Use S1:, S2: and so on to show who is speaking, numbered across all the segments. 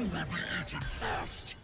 S1: I will eat it first.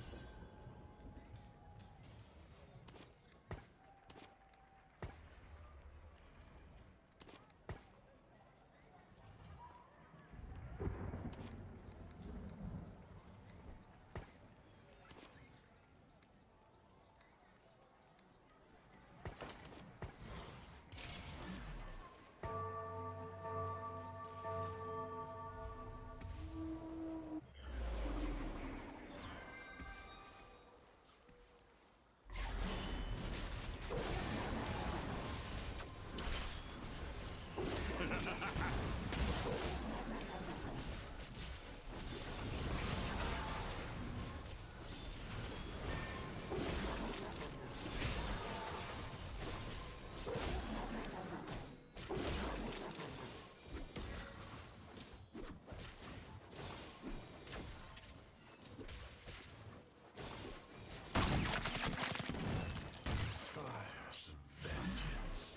S2: Fires of vengeance.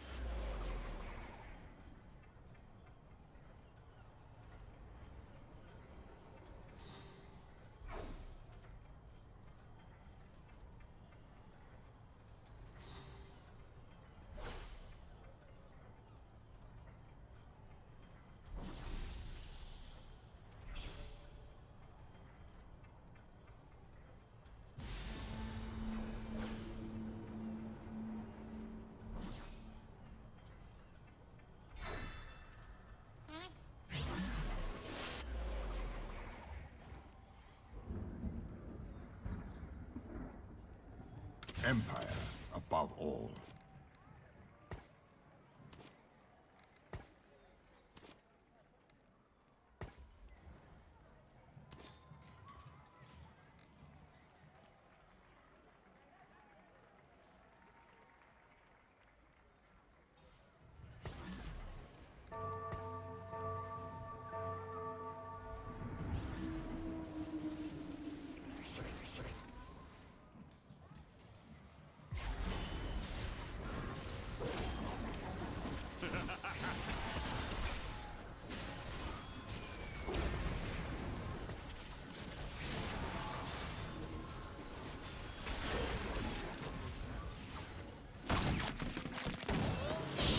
S3: Empire above all.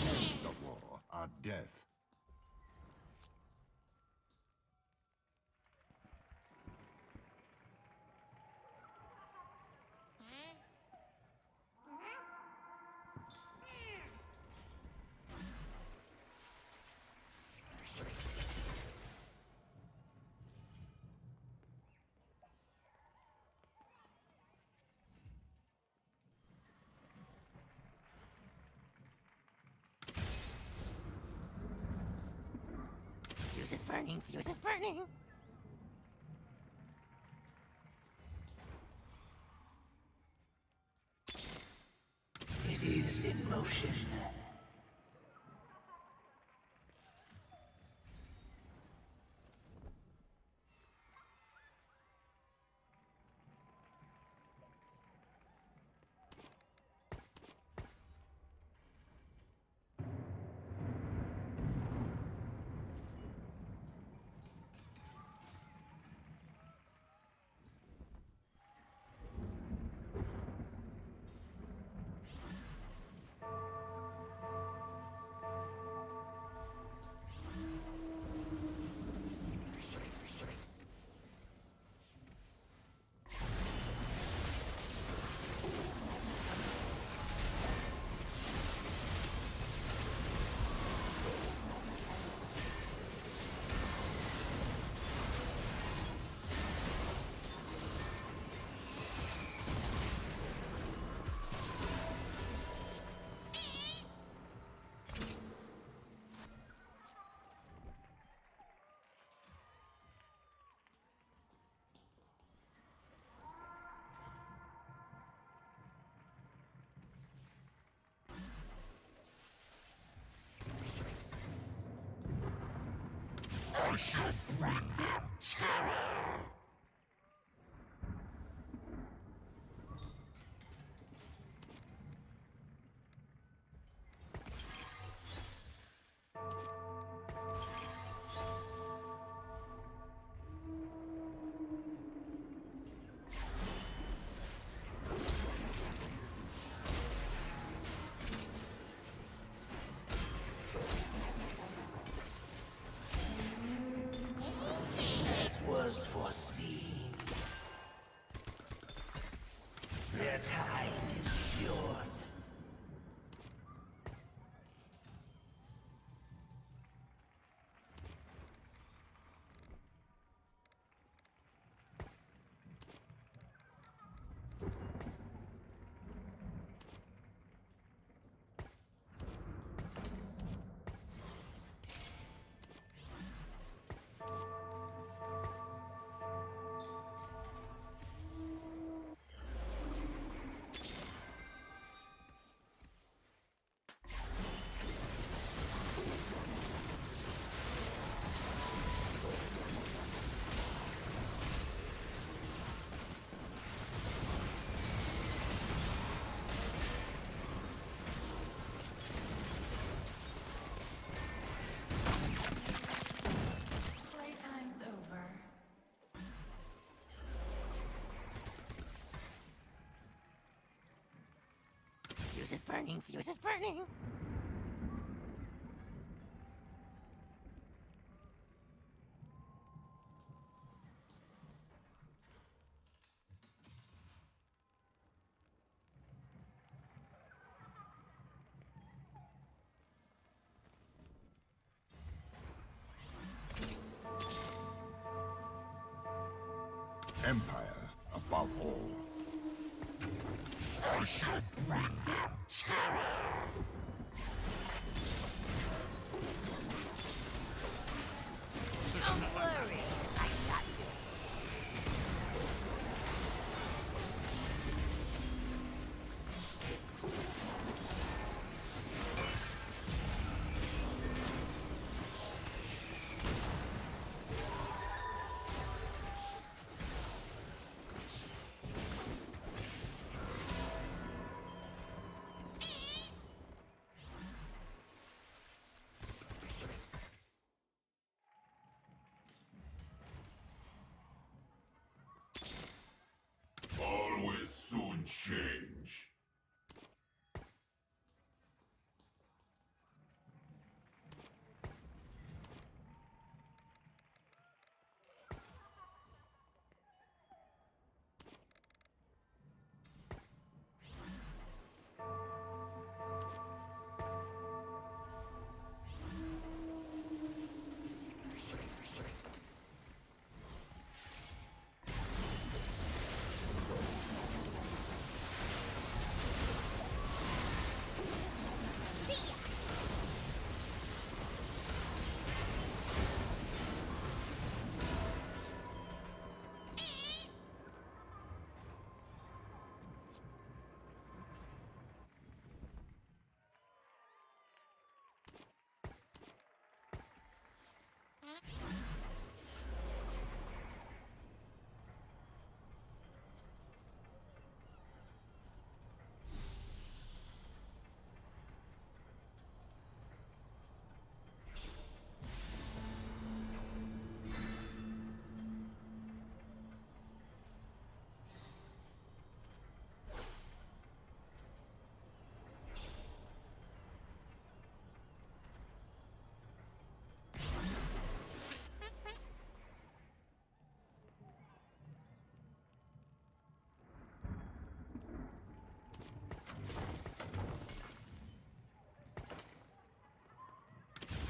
S3: Names of war are death.
S1: Fuse is burning, fuse is burning.
S4: It is in motion.
S1: I shall bring them terror.
S4: Their time is short.
S5: Playtime's over.
S1: Fuse is burning, fuse is burning.
S3: Empire above all.
S2: I shall bring them terror.
S1: Don't worry, I got this.
S2: All will soon change.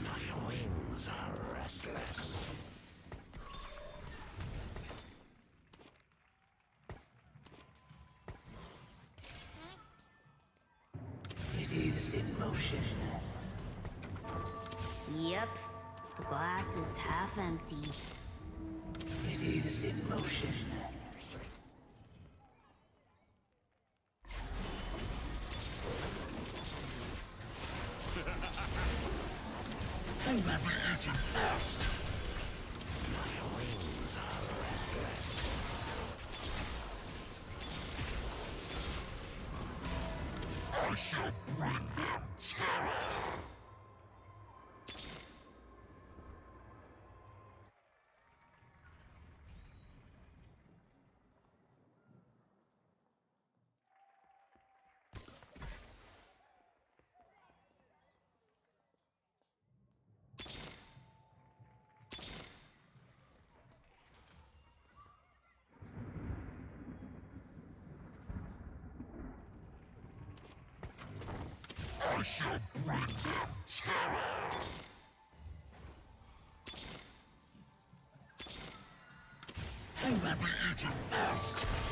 S4: My wings are restless. It is in motion.
S6: Yep, the glass is half empty.
S4: It is in motion.
S2: Who will be eaten first?
S4: My wings are restless.
S2: I shall bring them terror. I shall bring them terror! Who will be eaten first?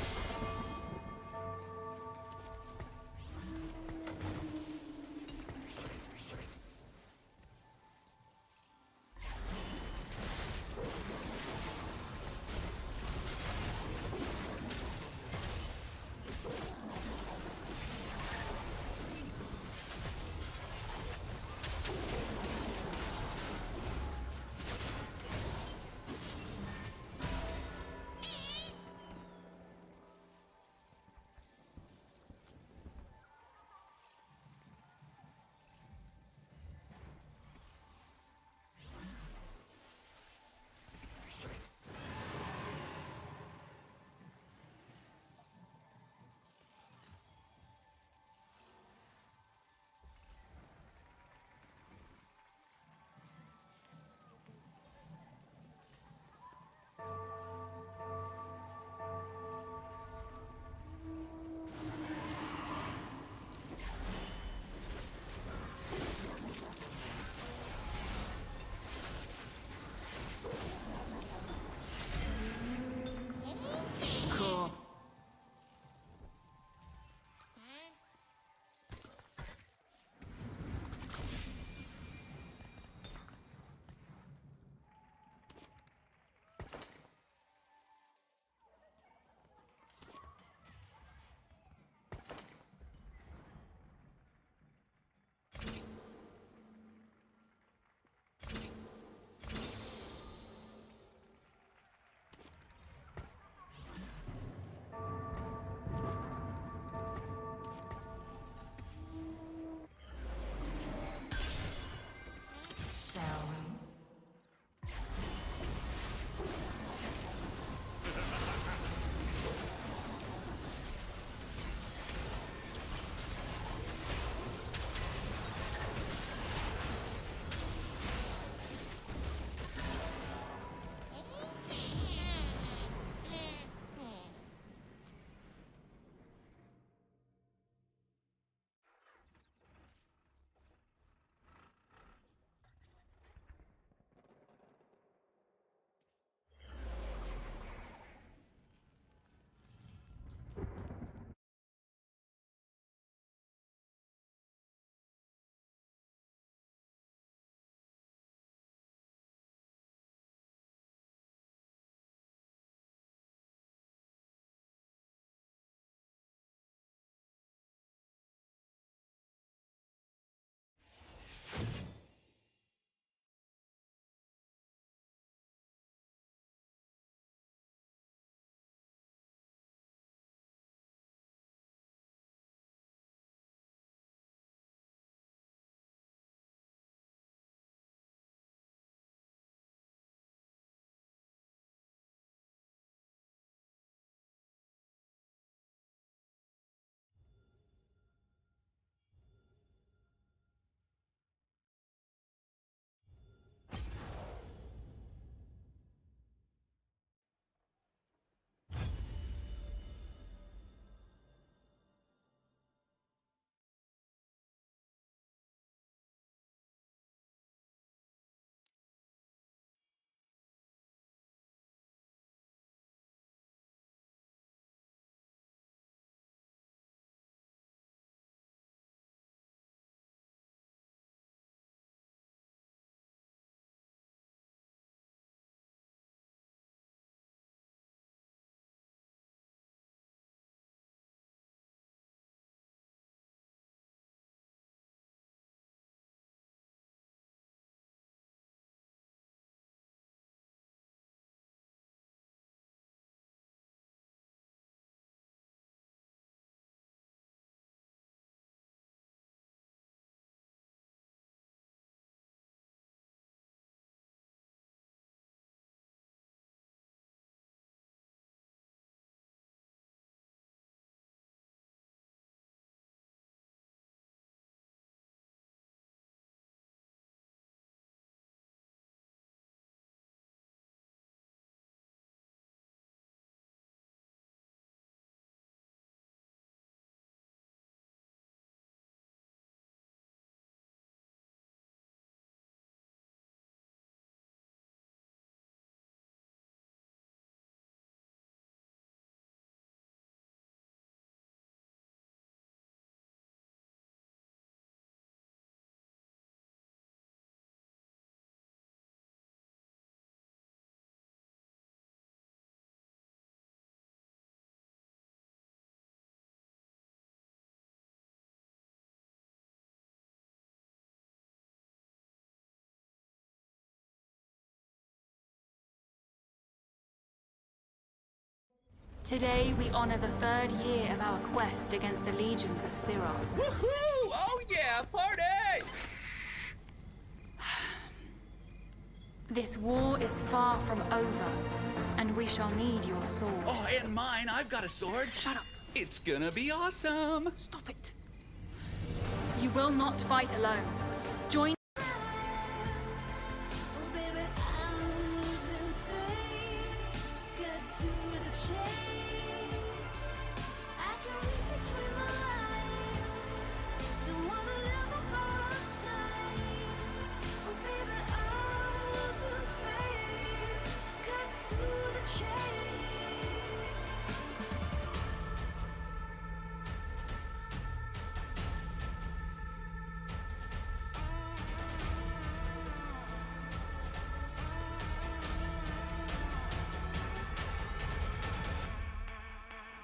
S5: Today, we honor the 3rd year of our quest against the legions of Siroth.
S7: Woohoo! Oh yeah, party!
S5: This war is far from over, and we shall need your sword.
S7: Oh, and mine, I've got a sword.
S5: Shut up.
S7: It's gonna be awesome.
S5: Stop it. You will not fight alone. Join.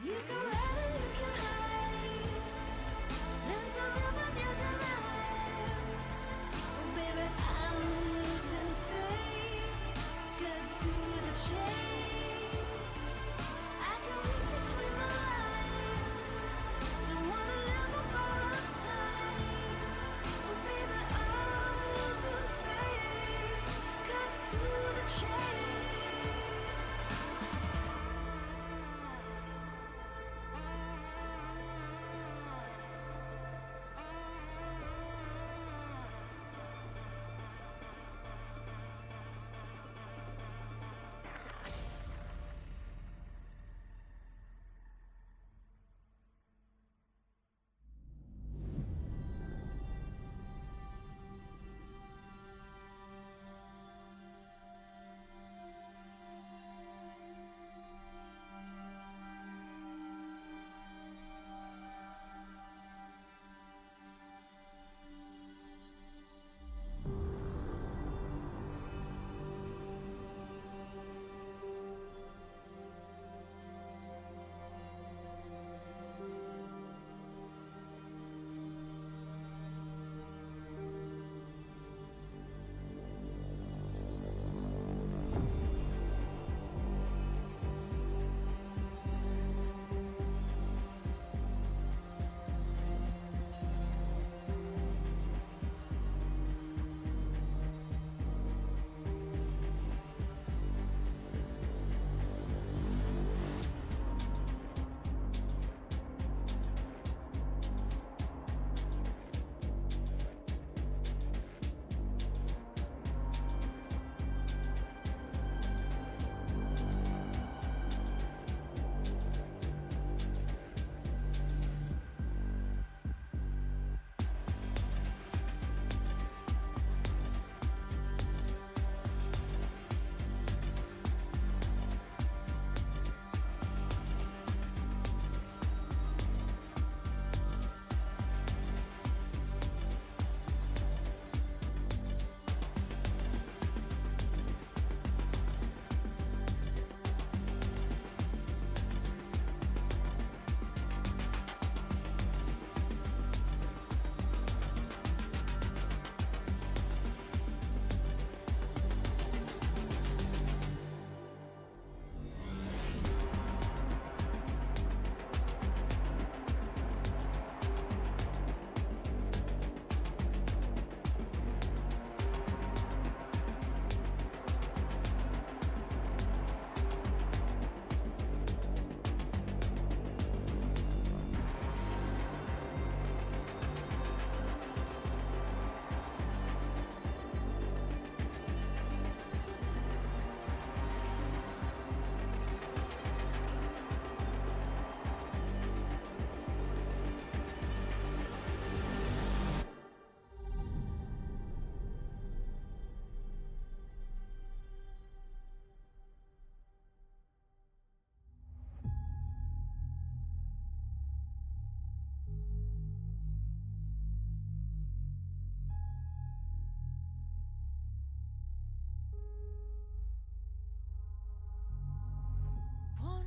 S8: You can run and you can hide. Learn to live on your delight. Oh baby, I'm losing faith. Cut to the chase. I can read between the lines. Don't wanna live up all time. Oh baby, I'm losing faith. Cut to the chase.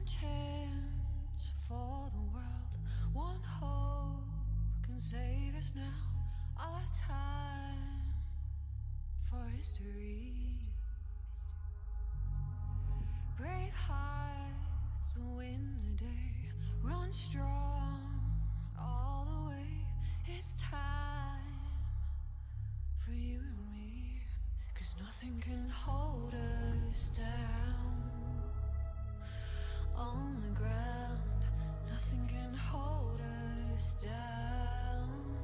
S9: chance for the world. One hope can save us now. Our time for history. Brave hearts to win the day. Run strong all the way. It's time for you and me, 'cause nothing can hold us down. On the ground, nothing can hold us down.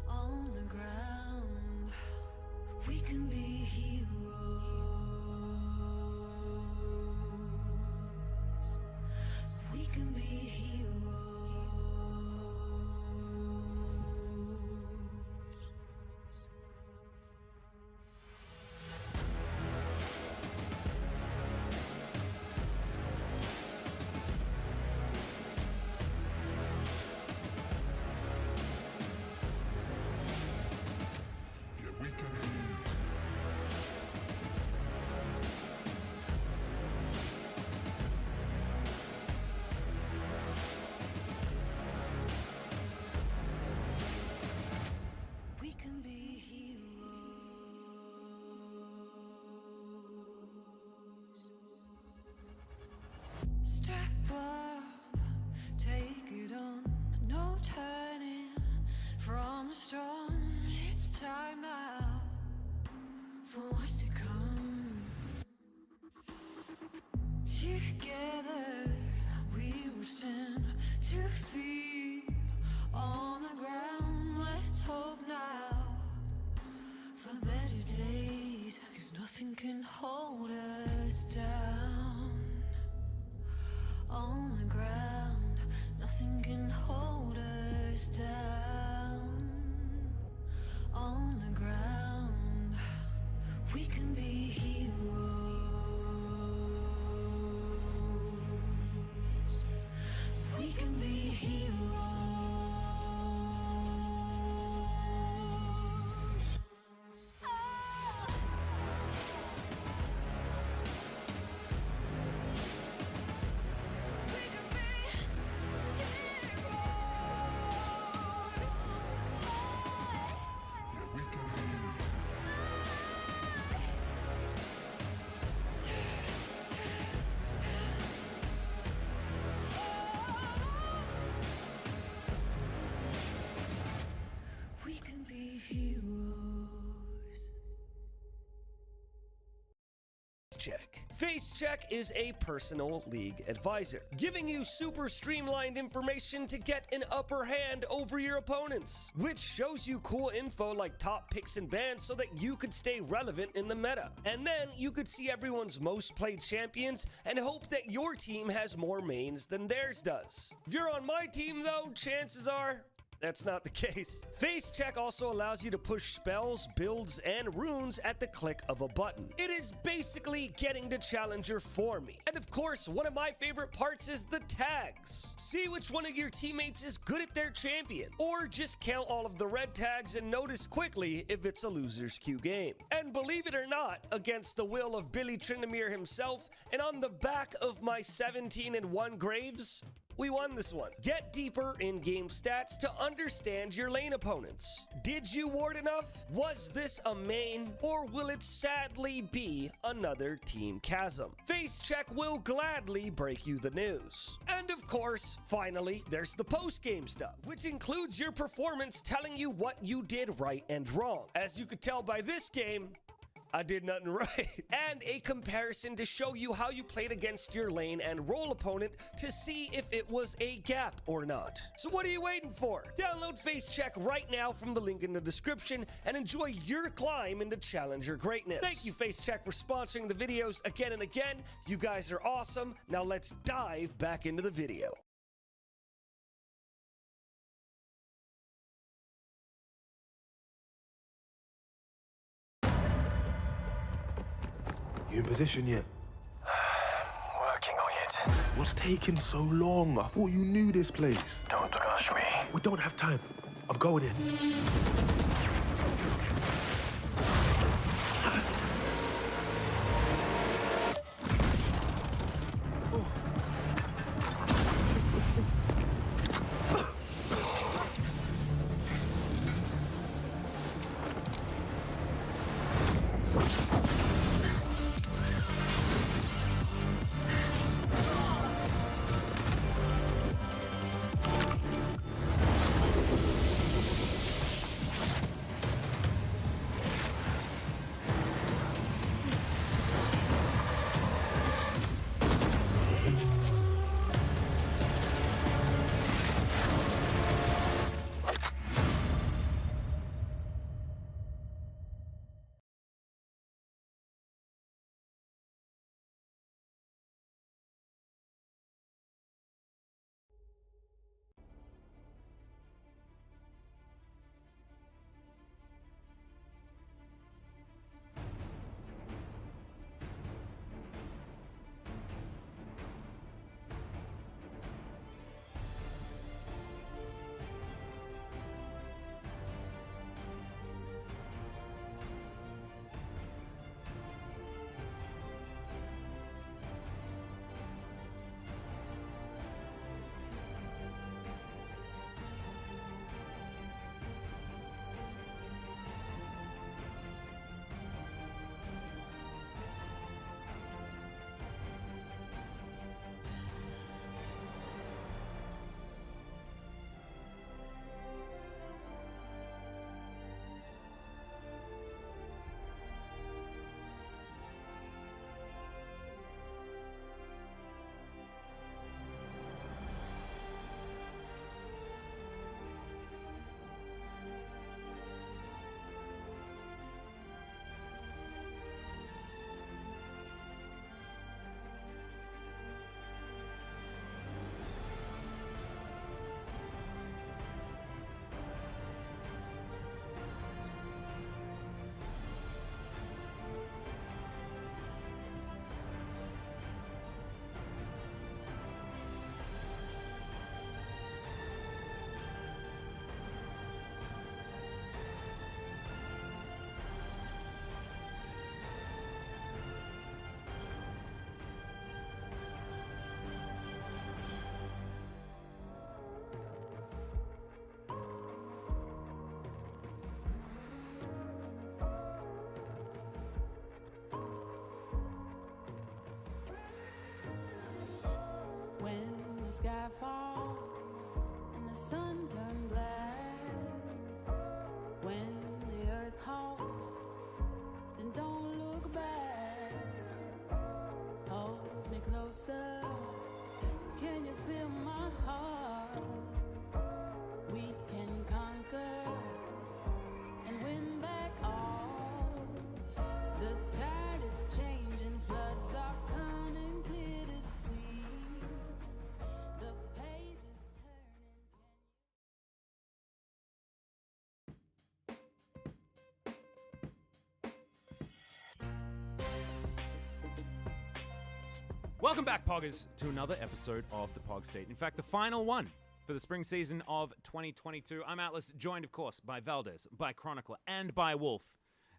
S9: On the ground, we can be heroes. We can be heroes.
S3: Yeah, we can be.
S9: We can be heroes. Step up, take it on. No turning from the storm. It's time now for what's to come. Together we will stand 2 feet on the ground. Let's hope now for better days, 'cause nothing can hold us down. On the ground, nothing can hold us down. On the ground, we can be heroes. We can be heroes.
S3: Yeah, we can be.
S9: We can be heroes.
S10: Check. Face Check is a personal league advisor, giving you super streamlined information to get an upper hand over your opponents, which shows you cool info like top picks and bans so that you could stay relevant in the meta. And then you could see everyone's most played champions and hope that your team has more mains than theirs does. If you're on my team though, chances are that's not the case. Face Check also allows you to push spells, builds, and runes at the click of a button. It is basically getting the challenger for me. And of course, one of my favorite parts is the tags. See which one of your teammates is good at their champion, or just count all of the red tags and notice quickly if it's a loser's queue game. And believe it or not, against the will of Billy Trinamere himself, and on the back of my 17-1 Graves, we won this one. Get deeper in game stats to understand your lane opponents. Did you ward enough? Was this a main? Or will it sadly be another Team Chasm? Face Check will gladly break you the news. And of course, finally, there's the post-game stuff, which includes your performance telling you what you did right and wrong. As you could tell by this game, I did nothing right. And a comparison to show you how you played against your lane and role opponent to see if it was a gap or not. So what are you waiting for? Download Face Check right now from the link in the description and enjoy your climb into challenger greatness. Thank you, Face Check, for sponsoring the videos again and again. You guys are awesome. Now let's dive back into the video.
S2: You in position yet?
S11: Working on it.
S2: What's taking so long? I thought you knew this place.
S11: Don't rush me.
S2: We don't have time. I'm going in.
S8: sky fall and the sun turn black. When the earth halts, then don't look back. Hold me closer. Can you feel my heart? We can conquer and win back all. The tide is changing, floods are coming clear to see. The page is turning.
S12: Welcome back, Poggers, to another episode of the Pog State. In fact, the final one for the spring season of 2022. I'm Atlas, joined, of course, by Valdez, by Chronicler, and by Wolf,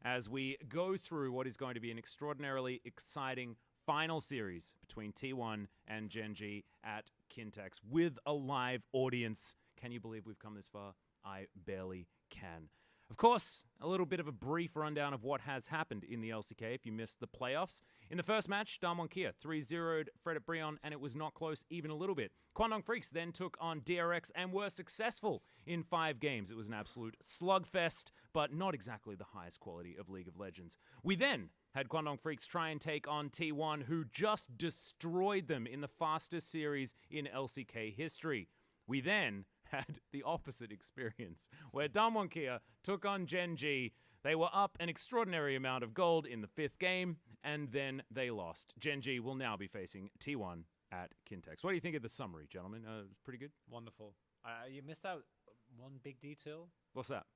S12: as we go through what is going to be an extraordinarily exciting final series between T1 and Gen G at Kintex with a live audience. Can you believe we've come this far? I barely can. Of course, a little bit of a brief rundown of what has happened in the LCK if you missed the playoffs. In the first match, Damwon Kia 3-0'd Fredit Brion, and it was not close even a little bit. Kwangdong Freaks then took on DRX and were successful in 5 games. It was an absolute slugfest, but not exactly the highest quality of League of Legends. We then had Kwangdong Freaks try and take on T1, who just destroyed them in the fastest series in LCK history. We then had the opposite experience, where Damwon Kia took on Gen G. They were up an extraordinary amount of gold in the 5th game, and then they lost. Gen G will now be facing T1 at Kintex. What do you think of the summary, gentlemen? It's pretty good?
S13: Wonderful. You missed out one big detail.
S12: What's that?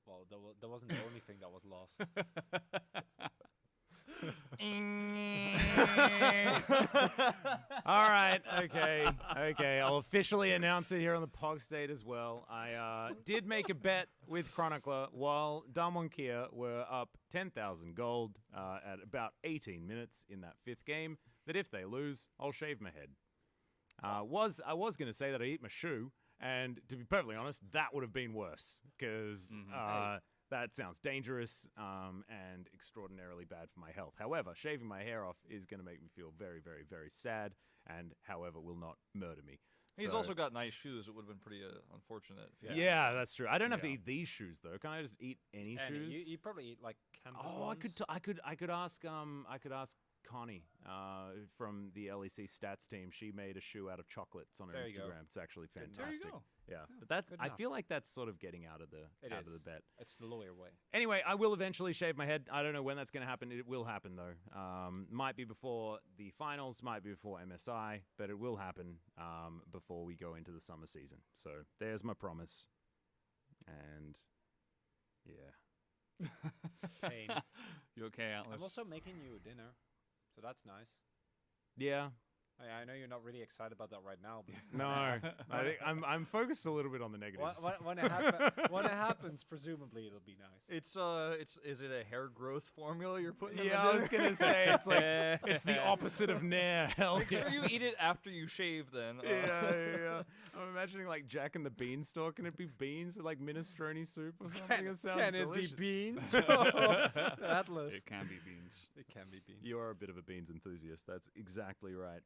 S13: Well, there wasn't the only thing that was lost.
S12: All right, okay. I'll officially announce it here on the Pog State as well. I did make a bet with Chronicler while Damwon Kia were up 10,000 gold at about 18 minutes in that 5th game, that if they lose, I'll shave my head. I was going to say that I eat my shoe, and to be perfectly honest, that would have been worse, because that sounds dangerous and extraordinarily bad for my health. However, shaving my hair off is going to make me feel very, very, very sad, and however, will not murder me.
S14: He's also got nice shoes. It would have been pretty unfortunate.
S12: Yeah, that's true. I don't have to eat these shoes though. Can I just eat any shoes?
S13: You probably eat like canvas
S12: ones. I could ask Connie from the LEC stats team. She made a shoe out of chocolates on her Instagram. It's actually fantastic.
S14: There you go.
S12: Yeah, but I feel like that's sort of getting out of the bet.
S13: It's the lawyer way.
S12: Anyway, I will eventually shave my head. I don't know when that's going to happen. It will happen though. Might be before the finals, might be before MSI, but it will happen before we go into the summer season. So there's my promise. And yeah.
S13: Pain.
S14: You okay, Atlas?
S13: I'm also making you dinner, so that's nice.
S12: Yeah.
S13: I know you're not really excited about that right now, but
S12: no, I think I'm focused a little bit on the negatives.
S13: When it happens, presumably it'll be nice.
S14: Is it a hair growth formula you're putting in the
S12: Yeah,
S14: dinner?
S12: I was gonna say it's like it's the opposite of nair. Hell
S14: Make sure you eat it after you shave, then.
S12: Yeah. I'm imagining like Jack and the Beanstalk. Can it be beans or like minestrone soup or something? It sounds
S13: Can
S12: delicious.
S13: it be beans? Atlas.
S14: It can be beans.
S13: It can be beans.
S12: You are a bit of a beans enthusiast. That's exactly right.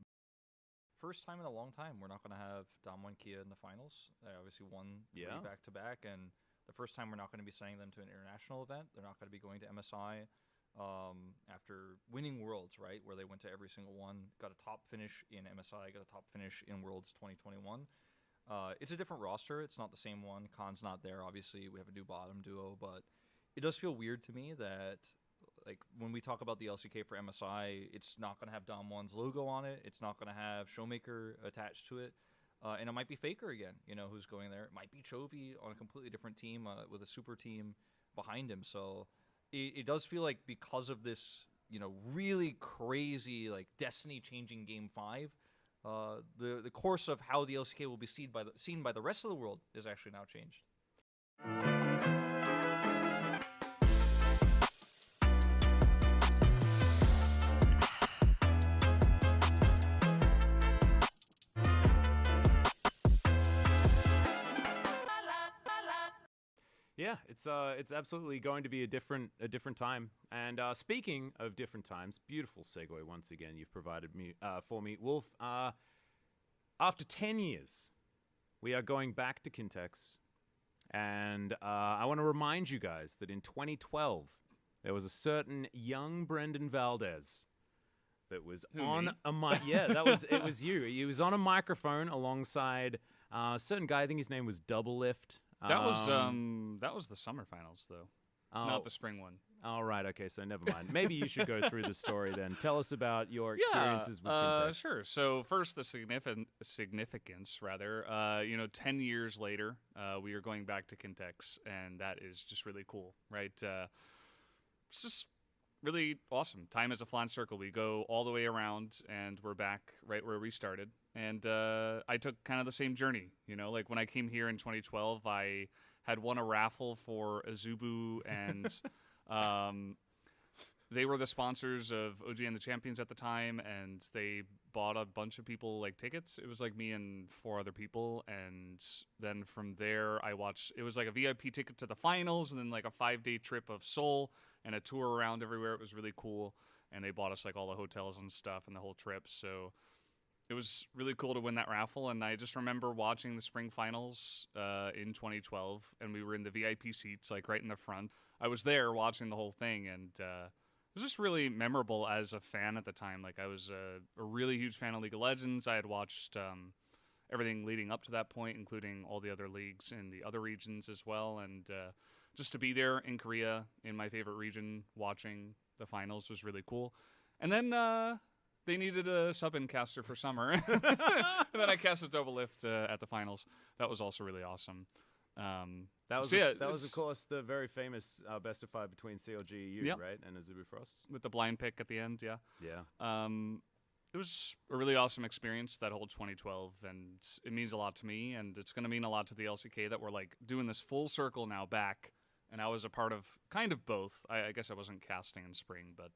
S14: First time in a long time we're not going to have Damwon Kia in the finals. They obviously won 3 back-to-back, and the first time we're not going to be sending them to an international event. They're not going to be going to MSI after winning Worlds, right, where they went to every single one, got a top finish in MSI, got a top finish in Worlds 2021. It's a different roster. It's not the same one. Khan's not there, obviously. We have a new bottom duo, but it does feel weird to me that like when we talk about the LCK for MSI, it's not going to have Damwon's logo on it. It's not going to have Showmaker attached to it. And it might be Faker again, who's going there. It might be Chovy on a completely different team with a super team behind him. So it does feel like because of this, really crazy, like destiny-changing Game 5, the course of how the LCK will be seen by the rest of the world is actually now changed.
S12: Yeah, it's absolutely going to be a different time. And speaking of different times, beautiful segue once again you've provided me for me, Wolf. after 10 years, we are going back to Kintex. And I want to remind you guys that in 2012, there was a certain young Brendan Valdez that was on a mic. Yeah, it was you. He was on a microphone alongside a certain guy. I think his name was Double Lift.
S15: That was the summer finals though, not the spring one.
S12: All right. Okay. So never mind. Maybe you should go through the story then. Tell us about your experiences with Kintex.
S15: Sure. So first, the significance, rather. 10 years later, we are going back to Kintex, and that is just really cool, right? It's just really awesome. Time is a flat circle. We go all the way around, and we're back right where we started. And I took kind of the same journey. Like when I came here in 2012, I had won a raffle for Azubu and. They were the sponsors of OG and the Champions at the time, and they bought a bunch of people like tickets. It was like me and 4 other people, and then from there I watched. It was like a VIP ticket to the finals, and then like a 5-day trip of Seoul and a tour around everywhere. It was really cool, and they bought us like all the hotels and stuff and the whole trip. So it was really cool to win that raffle, and I just remember watching the spring finals in 2012, and we were in the VIP seats, like right in the front. I was there watching the whole thing, and it was just really memorable as a fan at the time. Like I was a really huge fan of League of Legends. I had watched everything leading up to that point, including all the other leagues in the other regions as well, and just to be there in Korea, in my favorite region, watching the finals was really cool. And then they needed a sub-in caster for summer. And then I cast a Double Lift at the finals. That was also really awesome.
S12: That was of course the very famous best of 5 between CLGU,
S15: Yep.
S12: right, and Azubu Frost
S15: With the blind pick at the end, yeah.
S12: Yeah.
S15: It was a really awesome experience, that whole 2012, and it means a lot to me, and it's going to mean a lot to the LCK that we're like doing this full circle now back, and I was a part of kind of both. I guess I wasn't casting in spring, but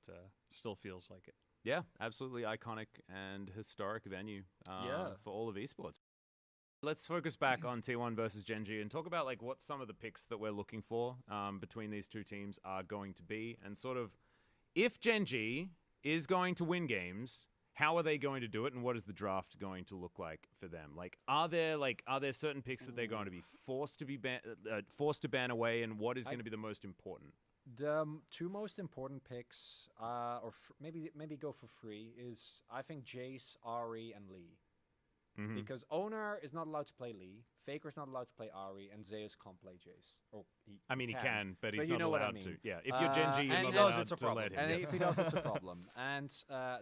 S15: still feels like it.
S12: Yeah, absolutely iconic and historic venue for all of esports. Let's focus back on T1 versus Gen.G and talk about like what some of the picks that we're looking for between these two teams are going to be, and sort of if Gen.G is going to win games, how are they going to do it, and what is the draft going to look like for them? Like, are there certain picks that they're going to be forced to ban away, and what is going to be the most important?
S2: The 2 most important picks, maybe go for free, is I think Jace, Ari, and Lee.
S12: Mm-hmm.
S2: Because Owner is not allowed to play Lee, Faker's not allowed to play Ari, and Zeus can't play Jace.
S12: He can, but he's
S2: you
S12: not
S2: know what
S12: allowed
S2: I mean.
S12: to. Yeah, if you're Gen.G, you're
S2: and
S12: not allowed
S2: it's a
S12: to
S2: problem.
S12: let him.
S2: And
S12: yes.
S2: if he does, it's a problem. And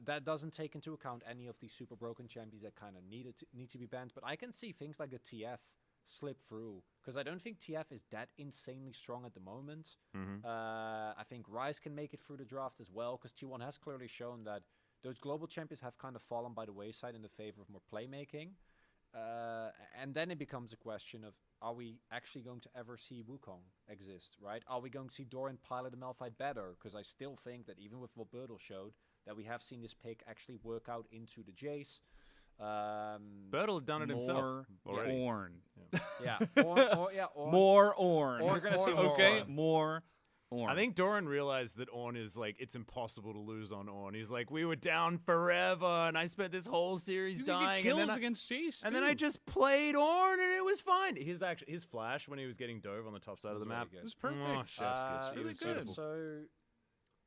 S2: that doesn't take into account any of these super broken champions that kind of need to be banned. But I can see things like the TF slip through, because I don't think TF is that insanely strong at the moment.
S12: Mm-hmm.
S2: I think Ryze can make it through the draft as well, because T1 has clearly shown that those global champions have kind of fallen by the wayside in the favor of more playmaking. And then it becomes a question of, are we actually going to ever see Wukong exist, right? Are we going to see Doran pilot the Malphite better? Because I still think that even with what Birdle showed, that we have seen this pick actually work out into the Jace.
S12: Birdle had done it himself already.
S15: Ornn.
S2: Yeah. Ornn.
S15: More Ornn.
S2: You're going to see more
S15: okay,
S2: Ornn.
S15: more Ornn.
S12: I think Doran realized that Ornn is like, it's impossible to lose on Ornn. He's like, we were down forever, and I spent this whole series dying.
S15: Kills
S12: and then
S15: against Jace,
S12: and then I just played Ornn, and it was fine. His flash when he was getting dove on the top side of the map,
S2: really
S15: it was perfect.
S12: Oh, chef's kiss. It
S15: really
S12: was
S15: good.
S12: beautiful.
S2: So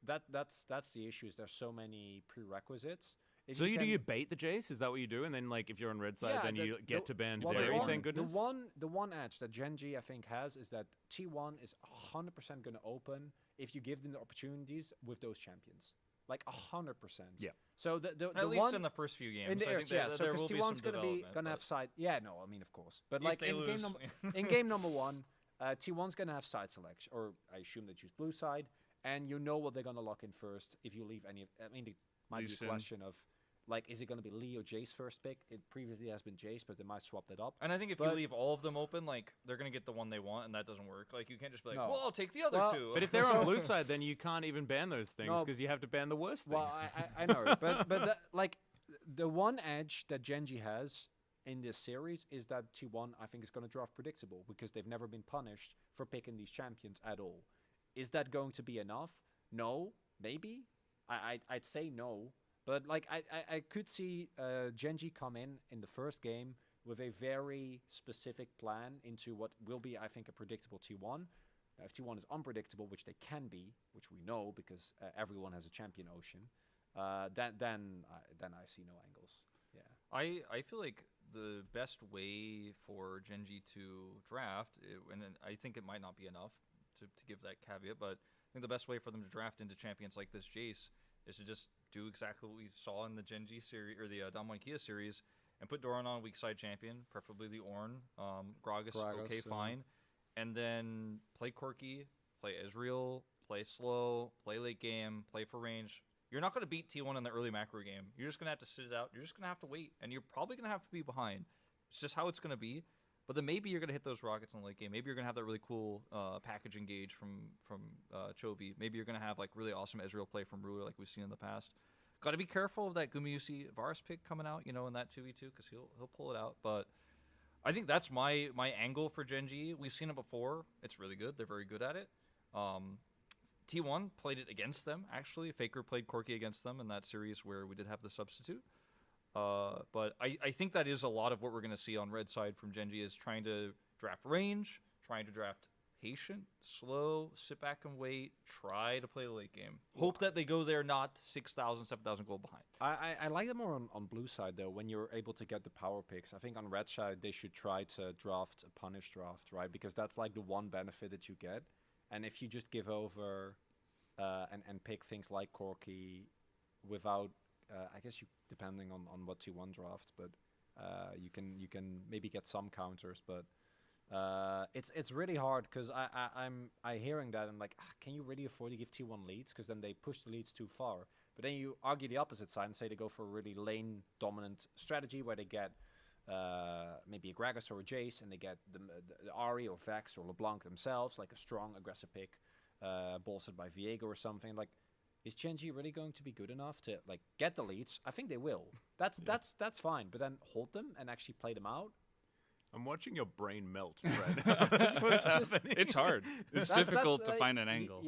S2: that's the issue. Is there's so many prerequisites.
S12: So do you bait the Jace? Is that what you do? And then, like, if you're on red side, then you get to ban Zeri, thank goodness?
S2: The one edge that Gen.G, I think, has is that T1 is 100% going to open if you give them the opportunities with those champions. Like, 100%.
S12: Yeah.
S14: At
S2: So the
S14: least
S2: one,
S14: in the first few games.
S2: in the
S14: I think
S2: yeah, so
S14: there
S2: because
S14: will be some
S2: T1's going to be
S14: development,
S2: gonna have
S14: but
S2: side. Yeah, no, I mean, of course. But
S14: if
S2: like
S14: they lose.
S2: in game number 1, T1's going to have side selection, or I assume they choose blue side, and you know what they're going to lock in first if you leave any of. I mean, it might be a question of, like, is it going to be Lee or Jace first pick? It previously has been Jace, but they might swap that up.
S14: And I think if you leave all of them open, like, they're going to get the one they want, and that doesn't work. Like, you can't just be like, well, I'll take the other two.
S12: But if they're on blue side, then you can't even ban those things, because you have to ban the worst things.
S2: Well, I know, but the one edge that Gen.G has in this series is that T1, I think, is going to draft predictable, because they've never been punished for picking these champions at all. Is that going to be enough? No, maybe. I'd say no. But like I could see Genji come in the first game with a very specific plan into what will be, I think, a predictable T1. If T1 is unpredictable, which they can be, which we know because everyone has a champion ocean, then I see no angles. Yeah.
S14: I feel like the best way for Genji to draft, and I think it might not be enough to give that caveat, but I think the best way for them to draft into champions like this Jace is to just do exactly what we saw in the Genji series or the Damwon Kia series, and put Doran on a weak side champion, preferably the Ornn. Gragas, okay, fine. And then play Corki, play Ezreal, play slow, play late game, play for range. You're not going to beat T1 in the early macro game. You're just going to have to sit it out. You're just going to have to wait. And you're probably going to have to be behind. It's just how it's going to be. But then maybe you're going to hit those rockets in the late game. Maybe you're going to have that really cool package engage from Chovy. Maybe you're going to have like really awesome Ezreal play from Ruler like we've seen in the past. Got to be careful of that Gumayusi Varus pick coming out, in that 2v2 because he'll pull it out. But I think that's my angle for Genji. We've seen it before. It's really good. They're very good at it. T1 played it against them, actually. Faker played Corki against them in that series where we did have the substitute. But I think that is a lot of what we're going to see on red side from Genji is trying to draft range, trying to draft patient, slow, sit back and wait, try to play the late game. Hope that they go there not 6,000, 7,000 gold behind.
S2: I like it more on blue side, though, when you're able to get the power picks. I think on red side, they should try to draft a punish draft, right? Because that's like the one benefit that you get. And if you just give over and pick things like Corki without, I guess you depending on what T1 draft, but you can maybe get some counters, but it's really hard because I'm hearing that and like, can you really afford to give T1 leads? Because then they push the leads too far. But then you argue the opposite side and say they go for a really lane dominant strategy where they get maybe a Gragas or a Jace, and they get the Ahri or Vex or LeBlanc themselves, like a strong aggressive pick, bolstered by Viego or something. Like, is Genji really going to be good enough to like get the leads? I think they will. That's fine. But then hold them and actually play them out.
S12: I'm watching your brain melt right now. That's what's happening.
S15: It's hard. It's difficult to find an angle.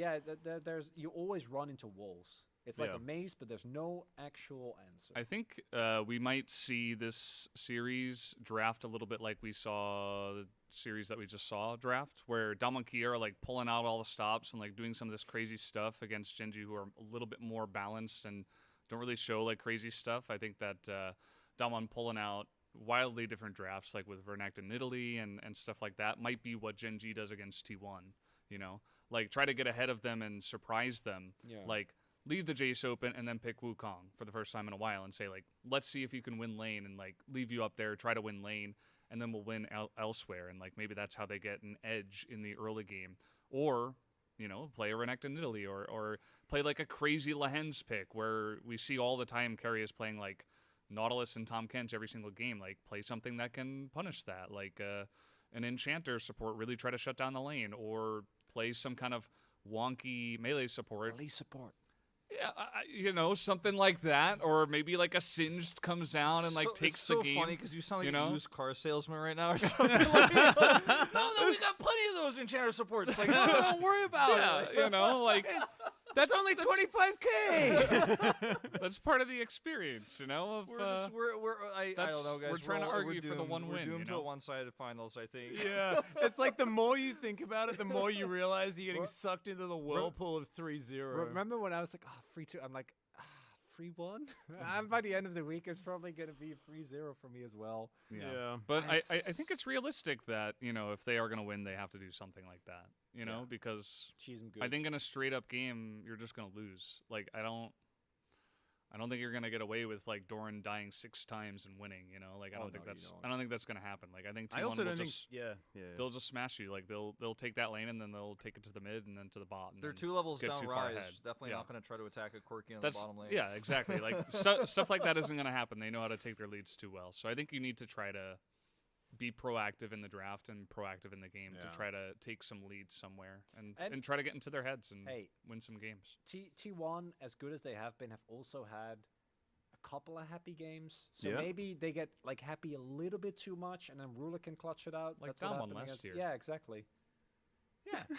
S2: There's you always run into walls. It's like a maze, but there's no actual answer.
S15: I think we might see this series draft a little bit like we saw the series that we just saw draft, where Damwon Kia are like pulling out all the stops and like doing some of this crazy stuff against Genji, who are a little bit more balanced and don't really show like crazy stuff. I think that Damwon pulling out wildly different drafts, like with Vernact in Italy and stuff like that, might be what Genji does against T1. Like try to get ahead of them and surprise them. Like, leave the Jace open and then pick Wukong for the first time in a while and say, like, let's see if you can win lane, and, like, leave you up there, try to win lane, and then we'll win elsewhere. And, like, maybe that's how they get an edge in the early game. Or, play a Renekton in Italy, or play, like, a crazy Lehens pick where we see all the time carriers playing, like, Nautilus and Tahm Kench every single game. Like, play something that can punish that. Like, an Enchanter support, really try to shut down the lane. Or play some kind of wonky melee support.
S2: Melee support.
S15: Yeah, something like that, or maybe like a Singed comes down and like takes the game.
S14: It's so funny because you sound like a used car salesman right now, or something. No, we got plenty of those Enchanter supports. Like, no, don't worry about it.
S15: Like
S12: that's only $25K.
S15: That's part of the experience, Of
S14: I don't know, guys.
S15: We're trying to argue for the one
S14: we're
S15: win.
S14: We're doomed to a one-sided finals, I think.
S12: Yeah, it's like the more you think about it, the more you realize you're getting sucked into the whirlpool of 3-0.
S2: Remember when I was like, 3-2? I'm like, 3-1? And by the end of the week, it's probably going to be 3-0 for me as well.
S15: Yeah. But I think it's realistic that, if they are going to win, they have to do something like that, because I think in a straight-up game, you're just going to lose. Like, I don't think you're gonna get away with like Doran dying 6 times and winning. Like I don't think that's gonna happen. Like I think T1 will just they'll just smash you. Like they'll take that lane and then they'll take it to the mid and then to the bot. And
S14: they're 2 levels down Rise.
S15: Ahead.
S14: Definitely not gonna try to attack a Corki on the bottom lane.
S15: Yeah, exactly. Like stuff like that isn't gonna happen. They know how to take their leads too well. So I think you need to try to be proactive in the draft and proactive in the game to try to take some leads somewhere and try to get into their heads and win some games.
S2: T1, as good as they have been, have also had a couple of happy games. So maybe they get like happy a little bit too much, and then Ruler can clutch it out.
S15: Like that one last year.
S2: Yeah, exactly.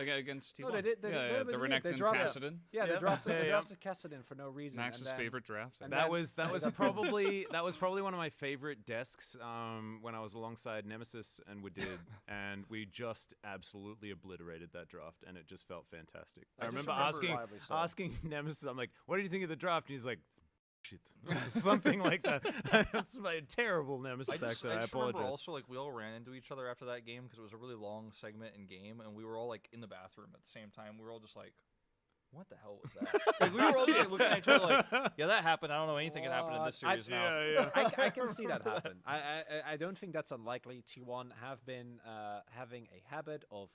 S15: against T1.
S2: No, they did.
S15: The Renekton Kassadin.
S2: Yeah,
S12: Yeah.
S2: they drafted
S12: Yeah, yeah.
S2: Kassadin for no reason.
S15: Max's
S2: and then-
S15: favorite draft.
S2: and
S12: That
S2: then-
S12: was probably one of my favorite desks when I was alongside Nemesis and Wadid, and we just absolutely obliterated that draft, and it just felt fantastic. I remember asking Nemesis, I'm like, "What did you think of the draft?" And he's like, "Shit," something like that. That's my terrible Nemesis accent. I
S14: just remember
S12: apologize.
S14: also, like, we all ran into each other after that game because it was a really long segment in game, and we were all like in the bathroom at the same time. We were all just like, "What the hell was that?" Like, we were all just like, looking at each other like, "Yeah, that happened. I don't know anything that happened in this series now."
S2: I can see that happen. I don't think that's unlikely. T1 have been having a habit of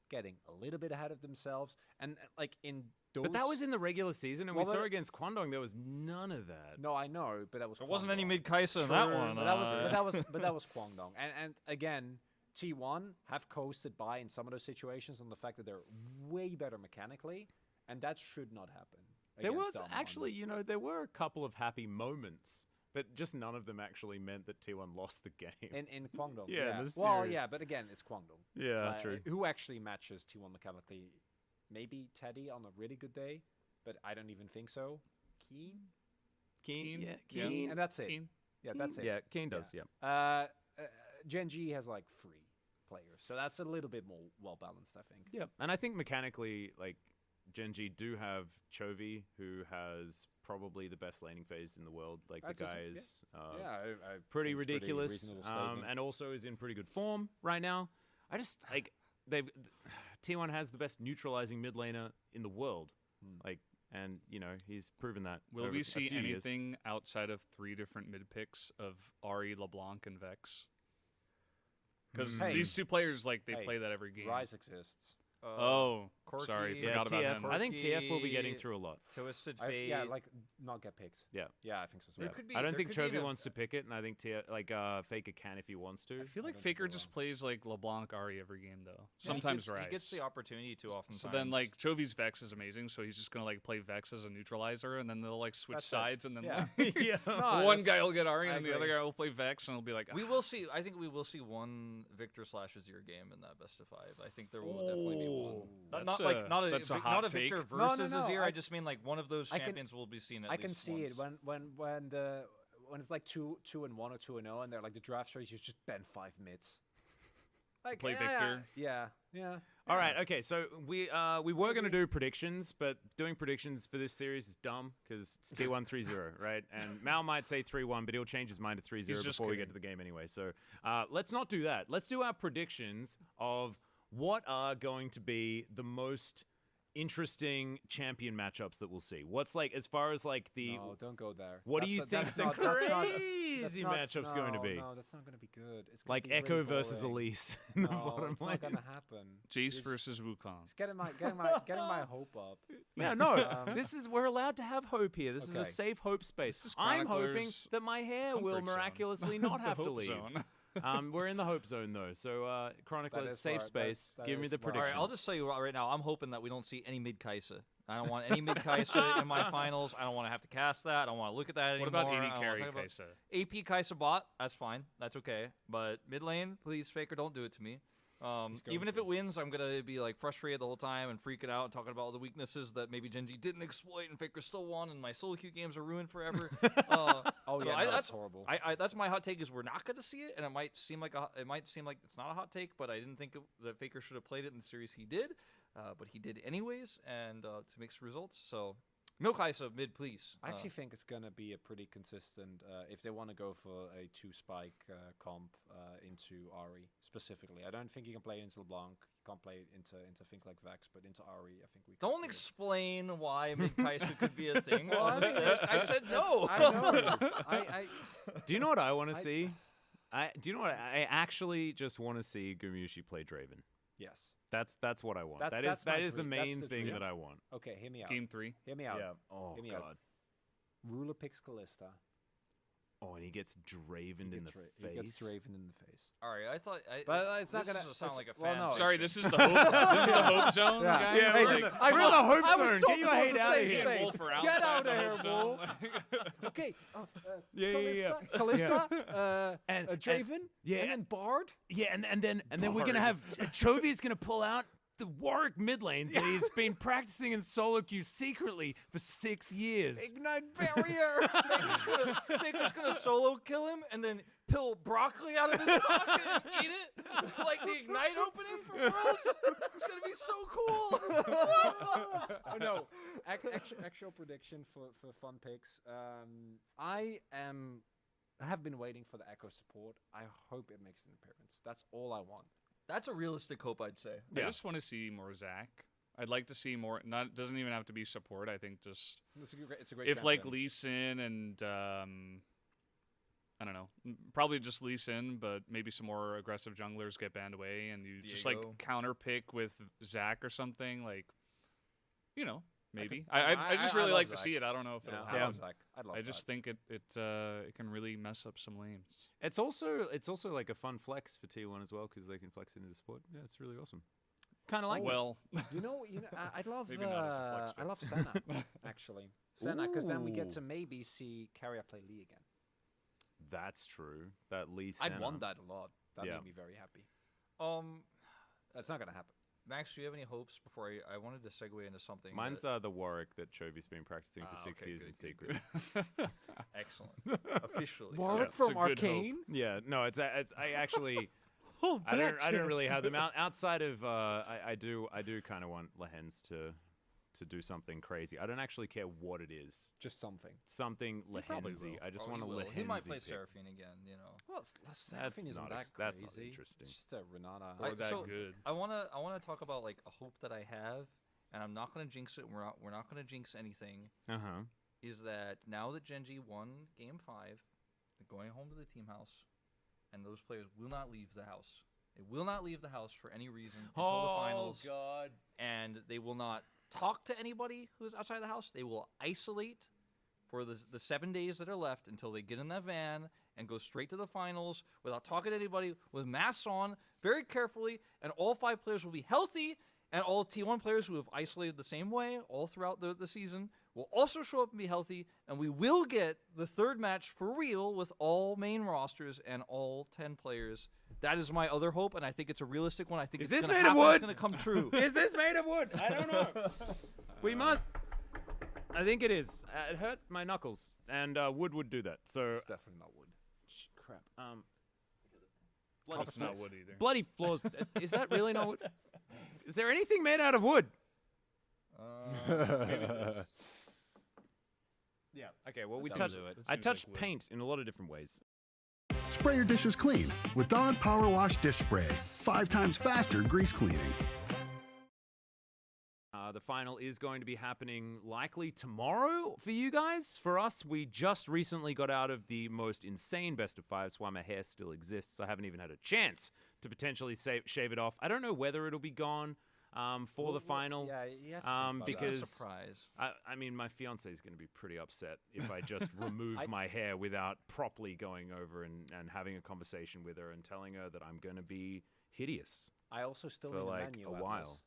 S2: getting a little bit ahead of themselves, and like in those.
S12: But that was in the regular season, and we
S2: Well,
S12: saw
S2: but-
S12: against Kwandong there was none of that.
S2: No, I know, but that was.
S14: There wasn't any
S2: Kwangdong.
S14: mid Kaisa in that
S2: True,
S14: one.
S2: But that was Kwangdong, and again, T1 have coasted by in some of those situations on the fact that they're way better mechanically, and that should not happen.
S12: There
S2: against
S12: was
S2: Damwon.
S12: actually, there were a couple of happy moments, but just none of them actually meant that T1 lost the game.
S2: in Kwangdong.
S12: Yeah, in the
S2: well,
S12: series.
S2: yeah, but again, it's Kwangdong.
S12: Yeah, true.
S2: Who actually matches T1 mechanically? Maybe Teddy on a really good day, but I don't even think so. Keen,
S12: yeah,
S15: Yeah.
S12: Keen.
S2: and that's it.
S15: Keen.
S2: Yeah, that's it.
S12: Yeah, Keen does, yeah.
S2: Gen G has like 3 players, so that's a little bit more well balanced, I think.
S12: Yeah, and I think mechanically, like, Genji do have Chovy, who has probably the best laning phase in the world. Like,
S2: That's
S12: the
S2: awesome,
S12: guy
S2: yeah.
S12: is
S2: Yeah, I
S12: pretty
S2: think it's
S12: ridiculous,
S2: reasonable statement.
S12: and also is in pretty good form right now. I just, like, T1 has the best neutralizing mid laner in the world. Like, and, he's proven that.
S15: Will
S12: over
S15: we
S12: a
S15: see
S12: few years.
S15: anything outside of 3 different mid picks of Ahri, LeBlanc, and Vex? Because
S2: Hey.
S15: these 2 players, like, they
S2: Hey,
S15: play that every game.
S2: Rise exists.
S15: Oh,
S14: Corki,
S15: sorry,
S12: Yeah,
S15: forgot about
S12: TF.
S15: him.
S12: I think TF will be getting
S14: Corki,
S12: through a lot.
S14: Twisted
S2: I,
S14: Fate.
S2: yeah, like not get picked.
S12: Yeah.
S2: Yeah, I think so.
S14: There
S2: Yeah.
S14: could be.
S12: I don't
S14: there
S12: think
S14: could be
S12: Chovy
S14: an-
S12: wants to pick it, and I think Faker can if he wants to.
S15: I feel like
S2: don't
S15: Faker
S2: think
S15: just
S2: they
S15: plays like LeBlanc Ahri every game though.
S14: Yeah,
S15: Sometimes
S14: he
S15: Rise.
S14: gets the opportunity too often.
S15: So then, like, Chovy's Vex is amazing, so he's just gonna like play Vex as a neutralizer, and then they'll like switch
S2: That's it.
S15: sides, and then
S2: Yeah.
S15: like,
S12: Yeah.
S2: No,
S15: one
S2: that's-
S15: guy will get Ahri,
S2: I
S15: and the other
S2: agree.
S15: guy will play Vex, and it'll be like,
S14: we will see. I think we will see one Victor / Azir game in that best of 5. I think there will definitely be one.
S15: That's
S14: Not a
S15: hot take.
S14: Victor
S2: No,
S14: versus
S2: no,
S14: Azir.
S2: I-
S14: I just mean like one of those
S2: I can-
S14: champions will be seen at
S2: I
S14: least
S2: can see
S14: once.
S2: it when it's like 2-1 or 2-0, and they're like the draft strategy is just bend 5 mids. Like,
S15: Play
S2: yeah,
S15: Victor.
S2: Yeah.
S12: All right, okay, so we were going to do predictions, but doing predictions for this series is dumb because it's T1 3-0, right? And Mal might say 3-1, but he'll change his mind to 3-0
S15: He's just
S12: before we get to
S15: kidding.
S12: the game anyway. So let's not do that. Let's do our predictions of what are going to be the most interesting champion matchups that we'll see. What's like, as far as like the...
S2: No, don't go there.
S12: What do you think
S2: that's
S12: the
S2: not- that's not-
S12: crazy
S2: that's not-
S12: matchup's going to be?
S2: No, that's not going to be good. It's gonna
S12: Like
S2: be really
S12: Echo versus
S2: boring.
S12: Elise in the
S2: No,
S12: bottom
S2: it's
S12: lane.
S2: not going to happen.
S15: Jace
S2: It's-
S15: versus Wukong.
S2: It's getting my hope up.
S12: Yeah, no. We're allowed to have hope here. This is
S2: Okay.
S12: a safe hope space.
S15: This is
S12: I'm hoping
S15: Chronicler's
S12: that my hair will
S15: comfort zone.
S12: miraculously not have to
S15: Hope
S12: leave.
S15: zone.
S12: We're in the hope zone though. So Chronicler's
S2: is
S12: safe
S2: smart.
S12: space.
S2: That
S12: Give me
S2: is
S12: the
S2: smart.
S12: prediction.
S14: All right, I'll just tell you right now. I'm hoping that we don't see any mid Kaisa. I don't want any mid Kaisa in my finals. I don't want to have to cast that. I don't want to look at that
S15: What
S14: anymore.
S15: about
S14: I
S15: AD
S14: don't wanna
S15: carry
S14: talk about-
S15: Kaisa?
S14: AP Kaisa bot, that's fine. That's okay. But mid lane, please, Faker, don't do it to me. Even if it wins, I'm going to be like frustrated the whole time and freaking out and talking about all the weaknesses that maybe Genji didn't exploit and Faker still won and my solo queue games are ruined forever.
S2: Oh
S14: So
S2: yeah, no, that's horrible.
S14: that's my hot take is we're not going to see it, and it might seem like it's not a hot take, but I didn't think that Faker should have played it in the series he did, but he did anyways, and to mixed results. So no Kaisa mid, please.
S2: I actually think it's going to be a pretty consistent, if they want to go for a 2-spike comp into Ahri specifically. I don't think you can play it into LeBlanc. You can't play it into things like Vex, but into Ahri, I think we can
S14: Don't
S2: see it.
S14: explain why mid Kaisa could be a thing.
S2: Well, I mean,
S14: I said no.
S2: I know. I
S12: Do you know what I want to see? Do you know what I actually just want to see Gumushi play Draven?
S2: yes.
S12: That's what I want.
S2: That's
S12: That
S2: my
S12: is the
S2: dream. That's
S12: main
S2: the
S12: thing
S2: dream.
S12: that I want.
S2: Okay, hear me out.
S15: Game 3.
S2: Hear me out.
S12: Oh
S2: Hear me
S12: god.
S2: out. Ruler picks Callista.
S12: Oh, and he gets Dravened in the
S2: He gets
S12: face.
S2: Draven in the face.
S14: All right, I thought.
S2: But it's not
S14: this
S2: gonna
S14: doesn't sound
S2: it's-
S14: like a
S2: well,
S14: fan.
S2: no,
S14: fiction.
S15: Sorry, this is the hope. This is the hope zone,
S2: Yeah.
S15: guys.
S12: Yeah,
S2: Hey,
S12: like,
S2: listen,
S12: we're in the hope
S2: I was
S12: zone.
S2: told
S12: Get your
S2: this was
S12: hate
S2: a
S12: out of
S2: safe
S12: here.
S2: space.
S15: Wolf are
S2: Get
S15: outside
S2: out
S15: the
S2: of here,
S15: hope zone.
S2: Wolf. Okay.
S12: Yeah.
S2: Callista,
S12: And
S2: Draven,
S12: yeah.
S2: and then Bard.
S12: Yeah, and then we're gonna have Chovy's gonna pull out the Warwick mid lane that he's been practicing in solo queue secretly for 6 years.
S14: Ignite barrier. Faker's gonna solo kill him and then peel broccoli out of his pocket and eat it like the Ignite opening for Worlds. It's gonna be so cool. What?
S2: Oh, no, actual prediction for fun picks. I have been waiting for the Echo support. I hope it makes an appearance. That's all I want.
S14: That's a realistic hope, I'd say.
S15: I just want to see more Zach. I'd like to see more. Not doesn't even have to be support. I think just
S2: it's a great
S15: if like
S2: champion.
S15: Lee Sin and I don't know, probably just Lee Sin, but maybe some more aggressive junglers get banned away, and you just like
S14: Diego.
S15: counter pick with Zach or something like, maybe. I just really
S2: love
S15: like to
S2: Zach.
S15: see it. I don't know if it'll
S2: I
S15: happen.
S2: love Zach.
S15: I just think it can really mess up some lanes.
S12: It's also like a fun flex for T1 as well because they can flex it into support. Yeah, it's really awesome. Kind of like
S15: well,
S2: you know, I love
S15: Maybe not as a flex
S2: I love Senna actually. Senna, because then we get to maybe see Carrier play Lee again.
S12: That's true. That Lee
S2: I'd
S12: Senna.
S2: want that a lot. That
S12: Yeah.
S2: made me very happy. That's not gonna happen.
S14: Max, do you have any hopes before I wanted to segue into something?
S12: Mine's
S14: that,
S12: the Warwick that Chovy's been practicing for 6
S14: okay,
S12: years
S14: good,
S12: in
S14: good,
S12: secret.
S14: good. Excellent. Officially.
S2: Warwick
S15: it's a
S2: from
S15: good hope.
S2: Arcane.
S12: Yeah, no, I actually
S2: Oh,
S12: I don't really have them outside of I do kind of want Lehens to do something crazy. I don't actually care what it is.
S2: Just something.
S12: Something
S14: probably
S12: Lehensy.
S14: will.
S12: I just
S14: Oh,
S12: want a
S14: he will.
S12: Lehensy.
S14: He might play
S12: pick.
S14: Seraphine again, you know.
S2: Well, Seraphine isn't that
S12: that's
S2: crazy.
S12: not interesting.
S2: It's just a Renata.
S15: Or that
S14: so
S15: good.
S14: I wanna talk about like a hope that I have, and I'm not gonna jinx it. We're not gonna jinx anything. Is that now that Genji won Game 5, they're going home to the team house, and those players will not leave the house. They will not leave the house for any reason until the finals.
S12: Oh God!
S14: And they will not talk to anybody who's outside the house. They will isolate for the 7 days that are left until they get in that van and go straight to the finals without talking to anybody, with masks on, very carefully, and all 5 players will be healthy, and all T1 players who have isolated the same way all throughout the season will also show up and be healthy, and we will get the third match for real with all main rosters and all 10 players. That is my other hope, and I think it's a realistic one. I think
S12: Is
S14: it's
S12: this
S14: gonna
S12: made of
S14: happen.
S12: wood?
S14: It's going to come true.
S12: Is this made of wood? I don't know. We must. I think it is. It hurt my knuckles, and wood would do that. So
S2: It's definitely not wood.
S12: crap.
S15: It's not wood either.
S12: Bloody floors. Is that really not wood? Is there anything made out of wood? Yeah. Okay. Well, we touched. I touched paint in a lot of different ways.
S3: Spray your dishes clean with Dawn Power Wash Dish Spray. 5 times faster grease cleaning.
S12: The final is going to be happening likely tomorrow for you guys. For us, we just recently got out of the most insane best of 5. That's why my hair still exists. I haven't even had a chance to potentially shave it off. I don't know whether it'll be gone for the final.
S2: Yeah, you have to think about that.
S12: because
S14: Surprise.
S12: I mean, my fiance is going to be pretty upset if I just remove my hair without properly going over and having a conversation with her and telling her that I'm going to be hideous.
S2: I also still
S12: for
S2: need
S12: like
S2: a menu
S12: a
S2: Atlas.
S12: while.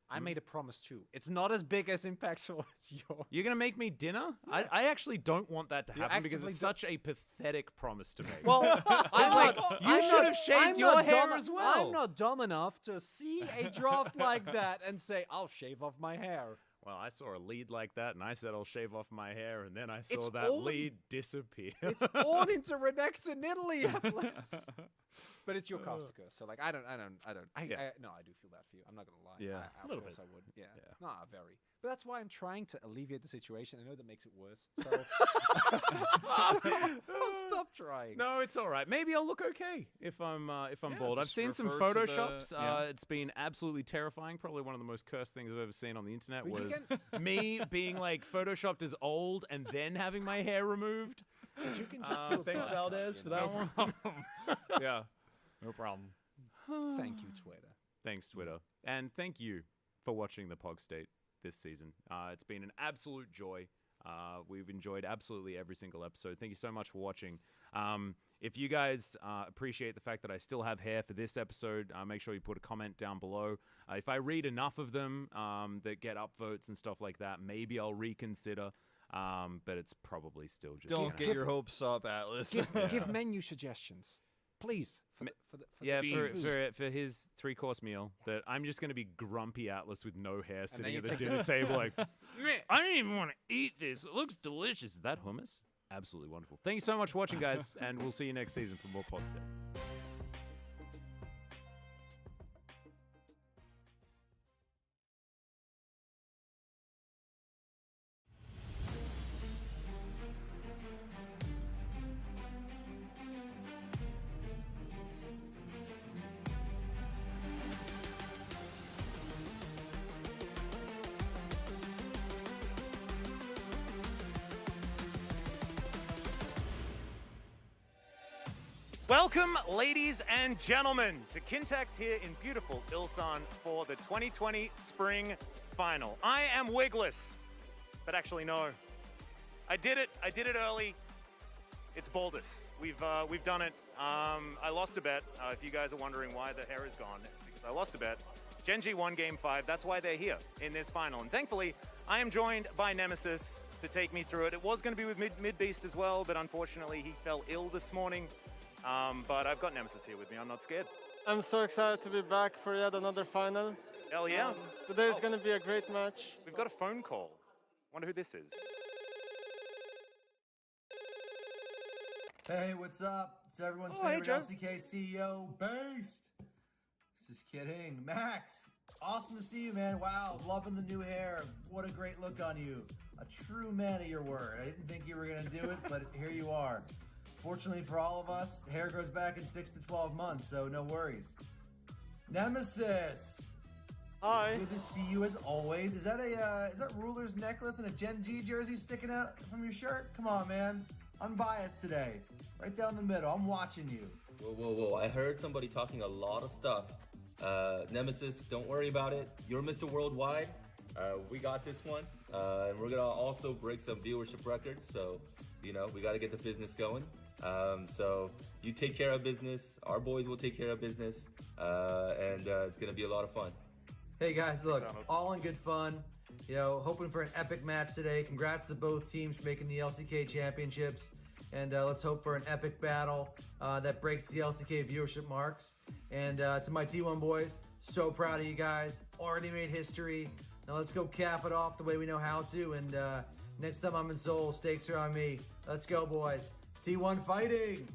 S2: I made a promise too. It's not as big as impactful as yours.
S12: You're going to make me dinner?
S2: Yeah.
S12: I actually don't want that to
S2: You
S12: happen because
S2: actively
S12: it's such a pathetic promise to make.
S2: Well,
S12: you should have shaved your hair as well.
S2: I'm not dumb enough to see a draft like that and say, I'll shave off my hair.
S12: Well, I saw a lead like that, and I said I'll shave off my hair, and then I saw
S2: It's
S12: that
S2: on.
S12: lead disappear.
S2: It's on into Renex in Italy, Atlas. But it's your Costico, so like I don't. No, I do feel bad for you. I'm not gonna lie.
S12: Yeah,
S2: of
S12: a little
S2: course
S12: bit.
S2: I would. Yeah,
S12: Yeah.
S2: Nah, very. But that's why I'm trying to alleviate the situation. I know that makes it worse. So I'll stop trying.
S12: No, it's all right. Maybe I'll look okay if I'm bald. I've
S15: just
S12: seen some
S15: refer to the-
S12: photoshops.
S15: yeah.
S12: It's been absolutely terrifying. Probably one of the most cursed things I've ever seen on the internet
S2: But you
S12: was me being like photoshopped as old and then having my hair removed.
S2: But you can just do a
S12: Thanks,
S2: buzz cut,
S12: Valdez,
S2: you
S12: for
S2: know?
S12: that one.
S15: Yeah, no problem.
S2: Thank you, Twitter.
S12: Thanks, Twitter. And thank you for watching the Pog State this season. It's been an absolute joy. We've enjoyed absolutely every single episode. Thank you so much for watching. If you guys appreciate the fact that I still have hair for this episode, make sure you put a comment down below. If I read enough of them that get upvotes and stuff like that, maybe I'll reconsider. But it's probably still just
S14: Don't
S12: gonna
S14: get your hopes up, Atlas.
S2: Give menu suggestions. please.
S12: Yeah,
S15: beans.
S12: for his 3-course meal, that I'm just going to be grumpy Atlas with no hair sitting
S2: you
S12: at the
S2: take
S12: dinner table like, I don't even want to eat this. It looks delicious. Is that hummus? Absolutely wonderful. Thank you so much for watching, guys, and we'll see you next season for more Pogstate. Welcome, ladies and gentlemen, to Kintex here in beautiful Ilsan for the 2020 Spring Final. I am wigless, but actually no. I did it early. It's Baldus. We've done it. I lost a bet. If you guys are wondering why the hair is gone, it's because I lost a bet. Gen G won Game 5. That's why they're here in this final. And thankfully, I am joined by Nemesis to take me through it. It was going to be with Mid-Beast as well, but unfortunately he fell ill this morning. But I've got Nemesis here with me. I'm not scared.
S16: I'm so excited to be back for yet another final.
S12: Hell yeah.
S16: Today is going to be a great match.
S12: We've got a phone call. Wonder who this is.
S17: Hey, what's up? It's everyone's
S12: Oh, hey,
S17: favorite
S12: Joe.
S17: LCK CEO, Based. Just kidding. Max, awesome to see you, man. Wow, loving the new hair. What a great look on you. A true man of your word. I didn't think you were going to do it, but here you are. Fortunately for all of us, hair grows back in 6 to 12 months, so no worries. Nemesis.
S16: Hi.
S17: Good to see you as always. Is that Ruler's necklace and a Gen G jersey sticking out from your shirt? Come on, man. Unbiased today. Right down the middle. I'm watching you.
S18: Whoa. I heard somebody talking a lot of stuff. Nemesis, don't worry about it. You're Mr. Worldwide. We got this one. And we're going to also break some viewership records. So, we got to get the business going. So you take care of business. Our boys will take care of business. And it's going to be a lot of fun.
S17: Hey guys, look, all in good fun. Hoping for an epic match today. Congrats to both teams for making the LCK championships. And let's hope for an epic battle that breaks the LCK viewership marks. And to my T1 boys, so proud of you guys. Already made history. Now let's go cap it off the way we know how to. And next time I'm in Seoul, stakes are on me. Let's go, boys. T1 fighting!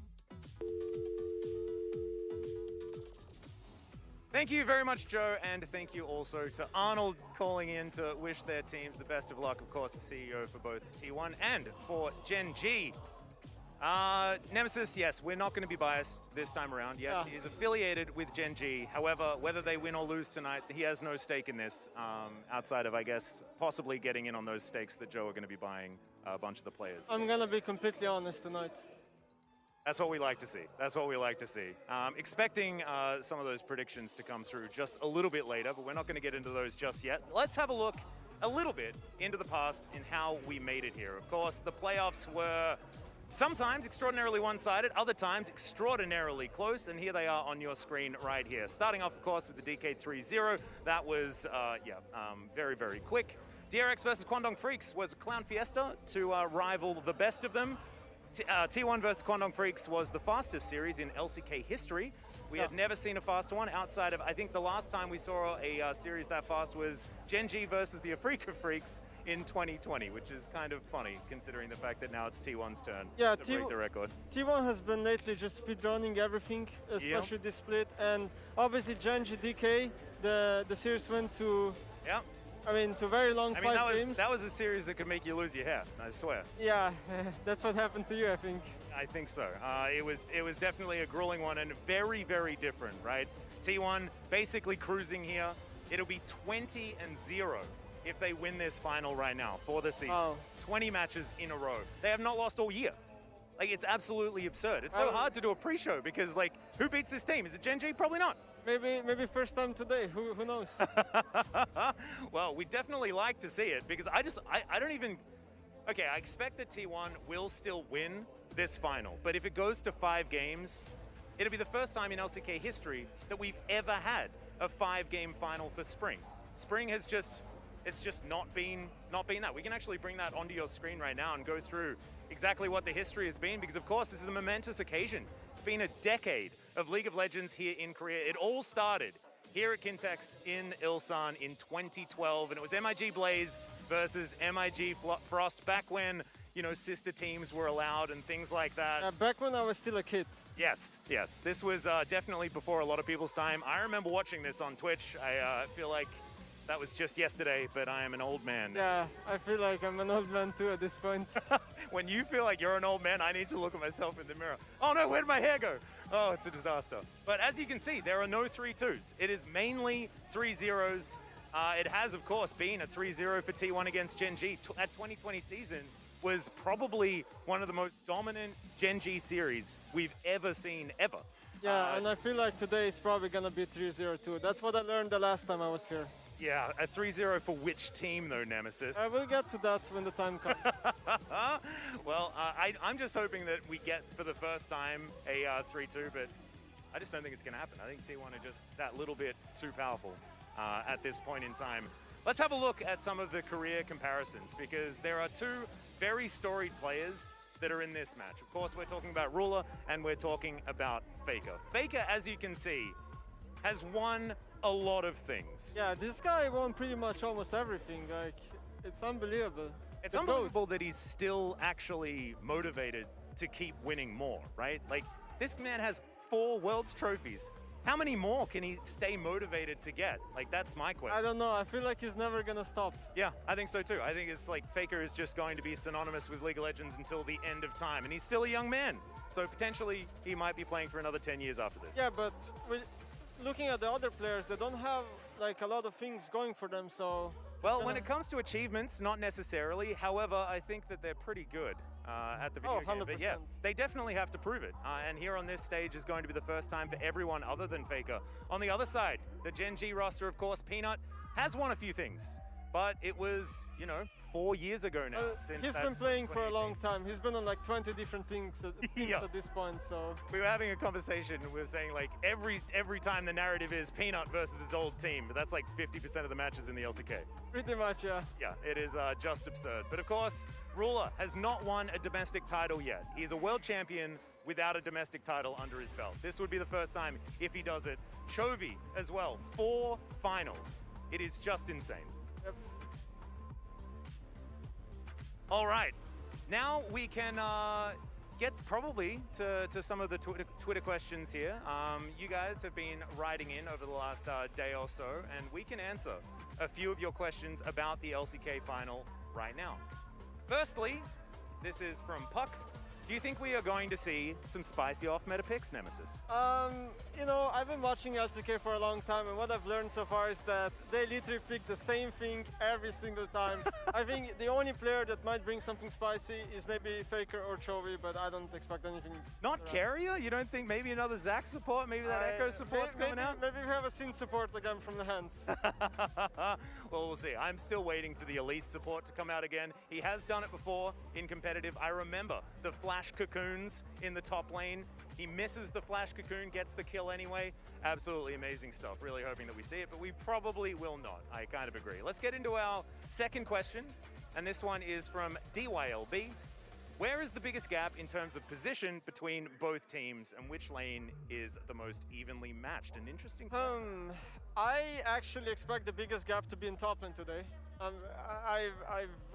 S12: Thank you very much, Joe, and thank you also to Arnold calling in to wish their teams the best of luck. Of course, the CEO for both T1 and for Gen G. Nemesis, yes, we're not going to be biased this time around. Yes, he is affiliated with Gen G. However, whether they win or lose tonight, he has no stake in this, outside of, I guess, possibly getting in on those stakes that Joe are going to be buying a bunch of the players.
S16: I'm going to be completely honest tonight.
S12: That's what we like to see. That's what we like to see. Expecting some of those predictions to come through just a little bit later, but we're not going to get into those just yet. Let's have a look a little bit into the past and how we made it here. Of course, the playoffs were sometimes extraordinarily one-sided, other times extraordinarily close, and here they are on your screen right here. Starting off, of course, with the DK 3-0. That was, very, very quick. DRX versus Kwandong Freaks was a clown fiesta to rival the best of them. T1 versus Kwandong Freaks was the fastest series in LCK history. We had never seen a faster one outside of, I think the last time we saw a series that fast was Gen G versus the Afrika Freaks in 2020, which is kind of funny considering the fact that now it's T1's turn to break the record.
S16: T1 has been lately just speedrunning everything, especially this split, and obviously Gen G DK, the series went to to very long games.
S12: That was a series that could make you lose your hair, I swear.
S16: Yeah, that's what happened to you, I think.
S12: I think so. It was definitely a grueling one and very, very different, right? T1 basically cruising here. It'll be 20-0 if they win this final right now for the season. 20 matches in a row. They have not lost all year. Like, it's absolutely absurd. It's so hard to do a pre-show because, like, who beats this team? Is it Gen G? Probably not.
S16: Maybe first time today. Who knows?
S12: Well, we definitely like to see it because I don't even. Okay, I expect that T1 will still win this final, but if it goes to 5 games, it'll be the first time in LCK history that we've ever had a 5-game final for Spring. Spring has just not been that. We can actually bring that onto your screen right now and go through exactly what the history has been because, of course, this is a momentous occasion.
S19: It's been a decade of League of Legends here in Korea. It all started here at Kintex in Ilsan in 2012, and it was MIG Blaze versus MIG Frost back when, you know, sister teams were allowed and things like that.
S16: Back when I was still a kid.
S19: Yes, yes. This was definitely before a lot of people's time. I remember watching this on Twitch. I feel like that was just yesterday, but I am an old man.
S16: Yeah, I feel like I'm an old man too at this point.
S19: When you feel like you're an old man, I need to look at myself in the mirror. Oh no, where'd my hair go? Oh, it's a disaster. But as you can see, there are no 3-2s. It is mainly 3-0s. It has, of course, been a 3-0 for T1 against Gen G. That 2020 season was probably one of the most dominant Gen G series we've ever seen, ever.
S16: Yeah, and I feel like today is probably going to be 3-0 too. That's what I learned the last time I was here.
S19: Yeah, a 3-0 for which team, though, Nemesis?
S16: I will get to that when the time comes.
S19: Well, I'm just hoping that we get, for the first time, a 3-2, but I just don't think it's going to happen. I think T1 are just that little bit too powerful at this point in time. Let's have a look at some of the career comparisons, because there are two very storied players that are in this match. Of course, we're talking about Ruler, and we're talking about Faker. Faker, as you can see, has won a lot of things.
S16: Yeah, this guy won pretty much almost everything. Like, it's unbelievable.
S19: It's unbelievable that he's still actually motivated to keep winning more, right? Like, this man has 4 Worlds trophies. How many more can he stay motivated to get? Like, that's my question.
S16: I don't know. I feel like he's never gonna stop.
S19: Yeah, I think so too. I think it's like Faker is just going to be synonymous with League of Legends until the end of time. And he's still a young man. So potentially he might be playing for another 10 years after this.
S16: Yeah, but looking at the other players, they don't have like a lot of things going for them, so...
S19: Well, when it comes to achievements, not necessarily. However, I think that they're pretty good at the video game. But yeah, they definitely have to prove it. And here on this stage is going to be the first time for everyone other than Faker. On the other side, the Gen G roster, of course, Peanut has won a few things. But it was, you know, 4 years ago now. Since
S16: he's been playing for a long time. He's been on like 20 different things at this point, so...
S19: We were having a conversation, we were saying like every time the narrative is Peanut versus his old team, but that's like 50% of the matches in the LCK.
S16: Pretty much, yeah.
S19: Yeah, it is just absurd. But of course, Ruler has not won a domestic title yet. He is a world champion without a domestic title under his belt. This would be the first time if he does it. Chovy as well, 4 finals. It is just insane.
S16: Yep.
S19: All right, now we can get probably to some of the Twitter questions here. You guys have been writing in over the last day or so, and we can answer a few of your questions about the LCK final right now. Firstly, this is from Puck. Do you think we are going to see some spicy off-meta picks, Nemesis?
S16: You know, I've been watching LCK for a long time, and what I've learned so far is that they literally pick the same thing every single time. I think the only player that might bring something spicy is maybe Faker or Chovy, but I don't expect anything.
S19: Not Carrier? You don't think maybe another Zac support? Maybe that Echo support's coming out?
S16: Maybe we have a Sin support again from the hands.
S19: Well, we'll see. I'm still waiting for the Elise support to come out again. He has done it before in competitive. I remember the Flash Cocoons in the top lane. He misses the Flash Cocoon, gets the kill anyway. Absolutely amazing stuff. Really hoping that we see it, but we probably will not. I kind of agree. Let's get into our second question, and this one is from DYLB. Where is the biggest gap in terms of position between both teams, and which lane is the most evenly matched? An interesting question.
S16: I actually expect the biggest gap to be in top lane today. I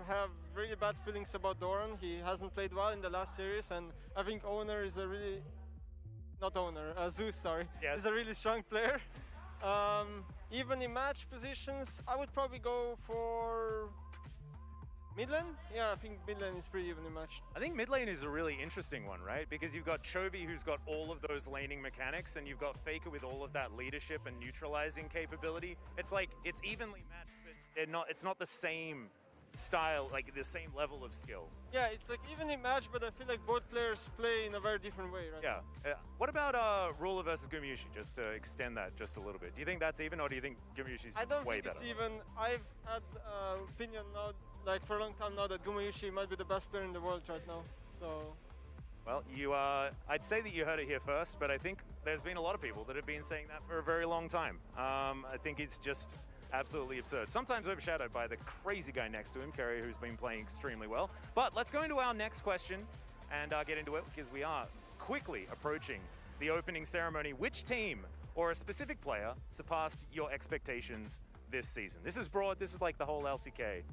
S16: have really bad feelings about Doran. He hasn't played well in the last series, and I think Owner is a really... Not Owner, Zeus, sorry.
S19: Yes.
S16: Is a really strong player. Even in match positions, I would probably go for... mid lane? Yeah, I think mid lane is pretty evenly matched.
S19: I think mid lane is a really interesting one, right? Because you've got Chovy, who's got all of those laning mechanics, and you've got Faker with all of that leadership and neutralizing capability. It's like, it's evenly matched, but it's not the same style, like the same level of skill.
S16: Yeah, it's like evenly matched, but I feel like both players play in a very different way, right?
S19: Yeah. What about Ruler versus Gumayusi, just to extend that just a little bit? Do you think that's even, or do you think Gumayushi's way better?
S16: I don't think it's even. I've had opinion now, like for a long time now, that Gumayusi might be the best player in the world right now. So.
S19: Well, I'd say that you heard it here first, but I think there's been a lot of people that have been saying that for a very long time. I think it's just absolutely absurd. Sometimes overshadowed by the crazy guy next to him, Carrier, who's been playing extremely well. But let's go into our next question and get into it, because we are quickly approaching the opening ceremony. Which team or a specific player surpassed your expectations this season? This is broad. This is like the whole LCK.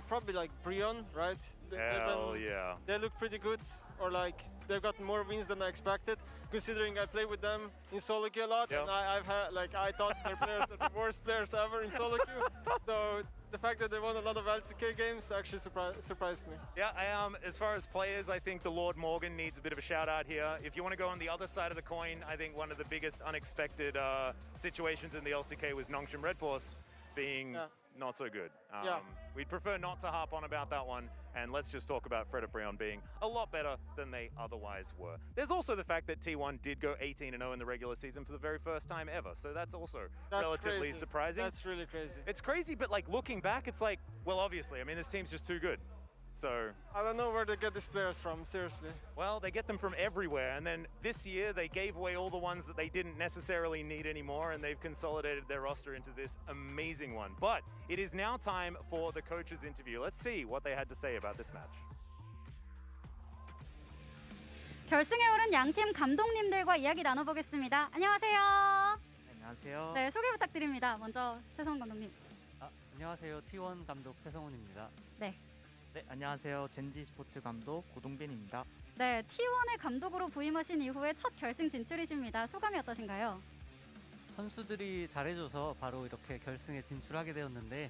S16: Probably like Brion, right?
S19: Hell yeah.
S16: They look pretty good, or like they've got more wins than I expected, considering I play with them in solo queue a lot, and I thought their players are the worst players ever in solo queue. So the fact that they won a lot of LCK games actually surprised me.
S19: Yeah, as far as players, I think the Lord Morgan needs a bit of a shout out here. If you want to go on the other side of the coin, I think one of the biggest unexpected situations in the LCK was Nongshim Red Force being not so good. We'd prefer not to harp on about that one, and let's just talk about Fred Brion being a lot better than they otherwise were. There's also the fact that T1 did go 18-0 in the regular season for the very first time ever, so that's also relatively
S16: crazy.
S19: surprising.
S16: That's really crazy.
S19: It's crazy, but like looking back, it's like, well, obviously, I mean, this team's just too good. So
S16: I don't know where they get these players from, seriously.
S19: Well, they get them from everywhere, and then this year they gave away all the ones that they didn't necessarily need anymore, and they've consolidated their roster into this amazing one. But it is now time for the coach's interview. Let's see what they had to say about this match.
S20: 결승에 오른 양팀 감독님들과 이야기 나눠보겠습니다. 안녕하세요.
S21: 안녕하세요.
S20: 네, 소개 부탁드립니다. 먼저 최성훈 감독님.
S21: 안녕하세요. T1 감독 최성훈입니다.
S20: 네.
S21: 네, 안녕하세요. 젠지 스포츠 감독 고동빈입니다.
S20: 네, T1의 감독으로 부임하신 이후에 첫 결승 진출이십니다. 소감이 어떠신가요?
S21: 선수들이 잘해줘서 바로 이렇게 결승에 진출하게 되었는데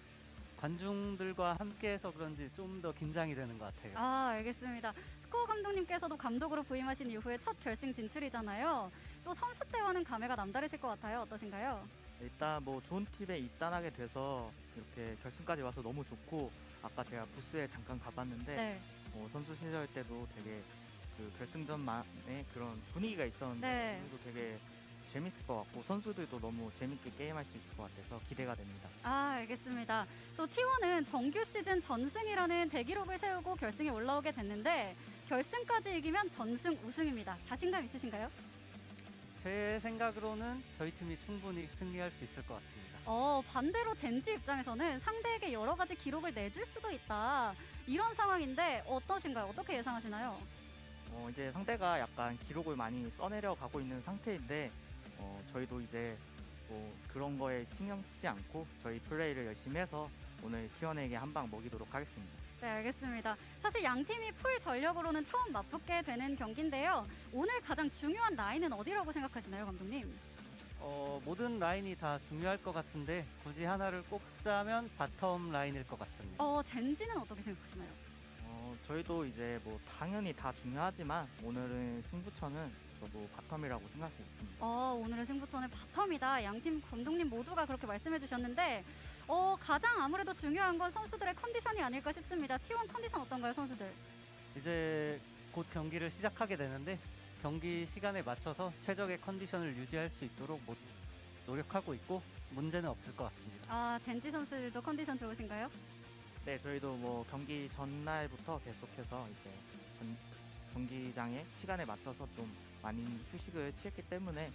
S21: 관중들과 함께해서 그런지 좀 더 긴장이 되는 것 같아요.
S20: 알겠습니다. 스코어 감독님께서도 감독으로 부임하신 이후에 첫 결승 진출이잖아요. 또 선수 때와는 감회가 남다르실 것 같아요. 어떠신가요?
S21: 일단 뭐 좋은 팀에 입단하게 돼서 이렇게 결승까지 와서 너무 좋고 아까 제가 부스에 잠깐 가봤는데 선수 시절 때도 되게 그 결승전만의 그런 분위기가 있었는데 오늘도 되게 재밌을 것 같고 선수들도 너무 재밌게 게임할 수 있을 것 같아서 기대가 됩니다.
S20: 알겠습니다. 또 T1은 정규 시즌 전승이라는 대기록을 세우고 결승에 올라오게 됐는데 결승까지 이기면 전승 우승입니다. 자신감 있으신가요?
S21: 제 생각으로는 저희 팀이 충분히 승리할 수 있을 것 같습니다.
S20: 반대로 젠지 입장에서는 상대에게 여러 가지 기록을 내줄 수도 있다. 이런 상황인데 어떠신가요? 어떻게 예상하시나요?
S21: 이제 상대가 약간 기록을 많이 써내려 가고 있는 상태인데 저희도 이제 뭐 그런 거에 신경 쓰지 않고 저희 플레이를 열심히 해서 오늘 T1에게 한 방 먹이도록 하겠습니다.
S20: 네, 알겠습니다. 사실 양 팀이 풀 전력으로는 처음 맞붙게 되는 경기인데요. 오늘 가장 중요한 라인은 어디라고 생각하시나요, 감독님?
S21: 모든 라인이 다 중요할 것 같은데 굳이 하나를 꼽자면 바텀 라인일 것 같습니다.
S20: 젠지는 어떻게 생각하시나요?
S21: 저희도 이제 뭐 당연히 다 중요하지만 오늘은 승부처는 저도 바텀이라고 생각하고 있습니다.
S20: 오늘의 승부처는 바텀이다. 양팀 감독님 모두가 그렇게 말씀해 주셨는데 가장 아무래도 중요한 건 선수들의 컨디션이 아닐까 싶습니다. T1 컨디션 어떤가요, 선수들?
S21: 이제 곧 경기를 시작하게 되는데 경기 시간에 맞춰서 최적의 컨디션을 유지할 수 있도록 노력하고 있고 문제는 없을 것 같습니다.
S20: 젠지 선수들도 컨디션 좋으신가요?
S21: 네, 저희도 뭐 경기 전날부터 계속해서 이제 경기장에 시간에 맞춰서 좀 많이 휴식을 취했기 때문에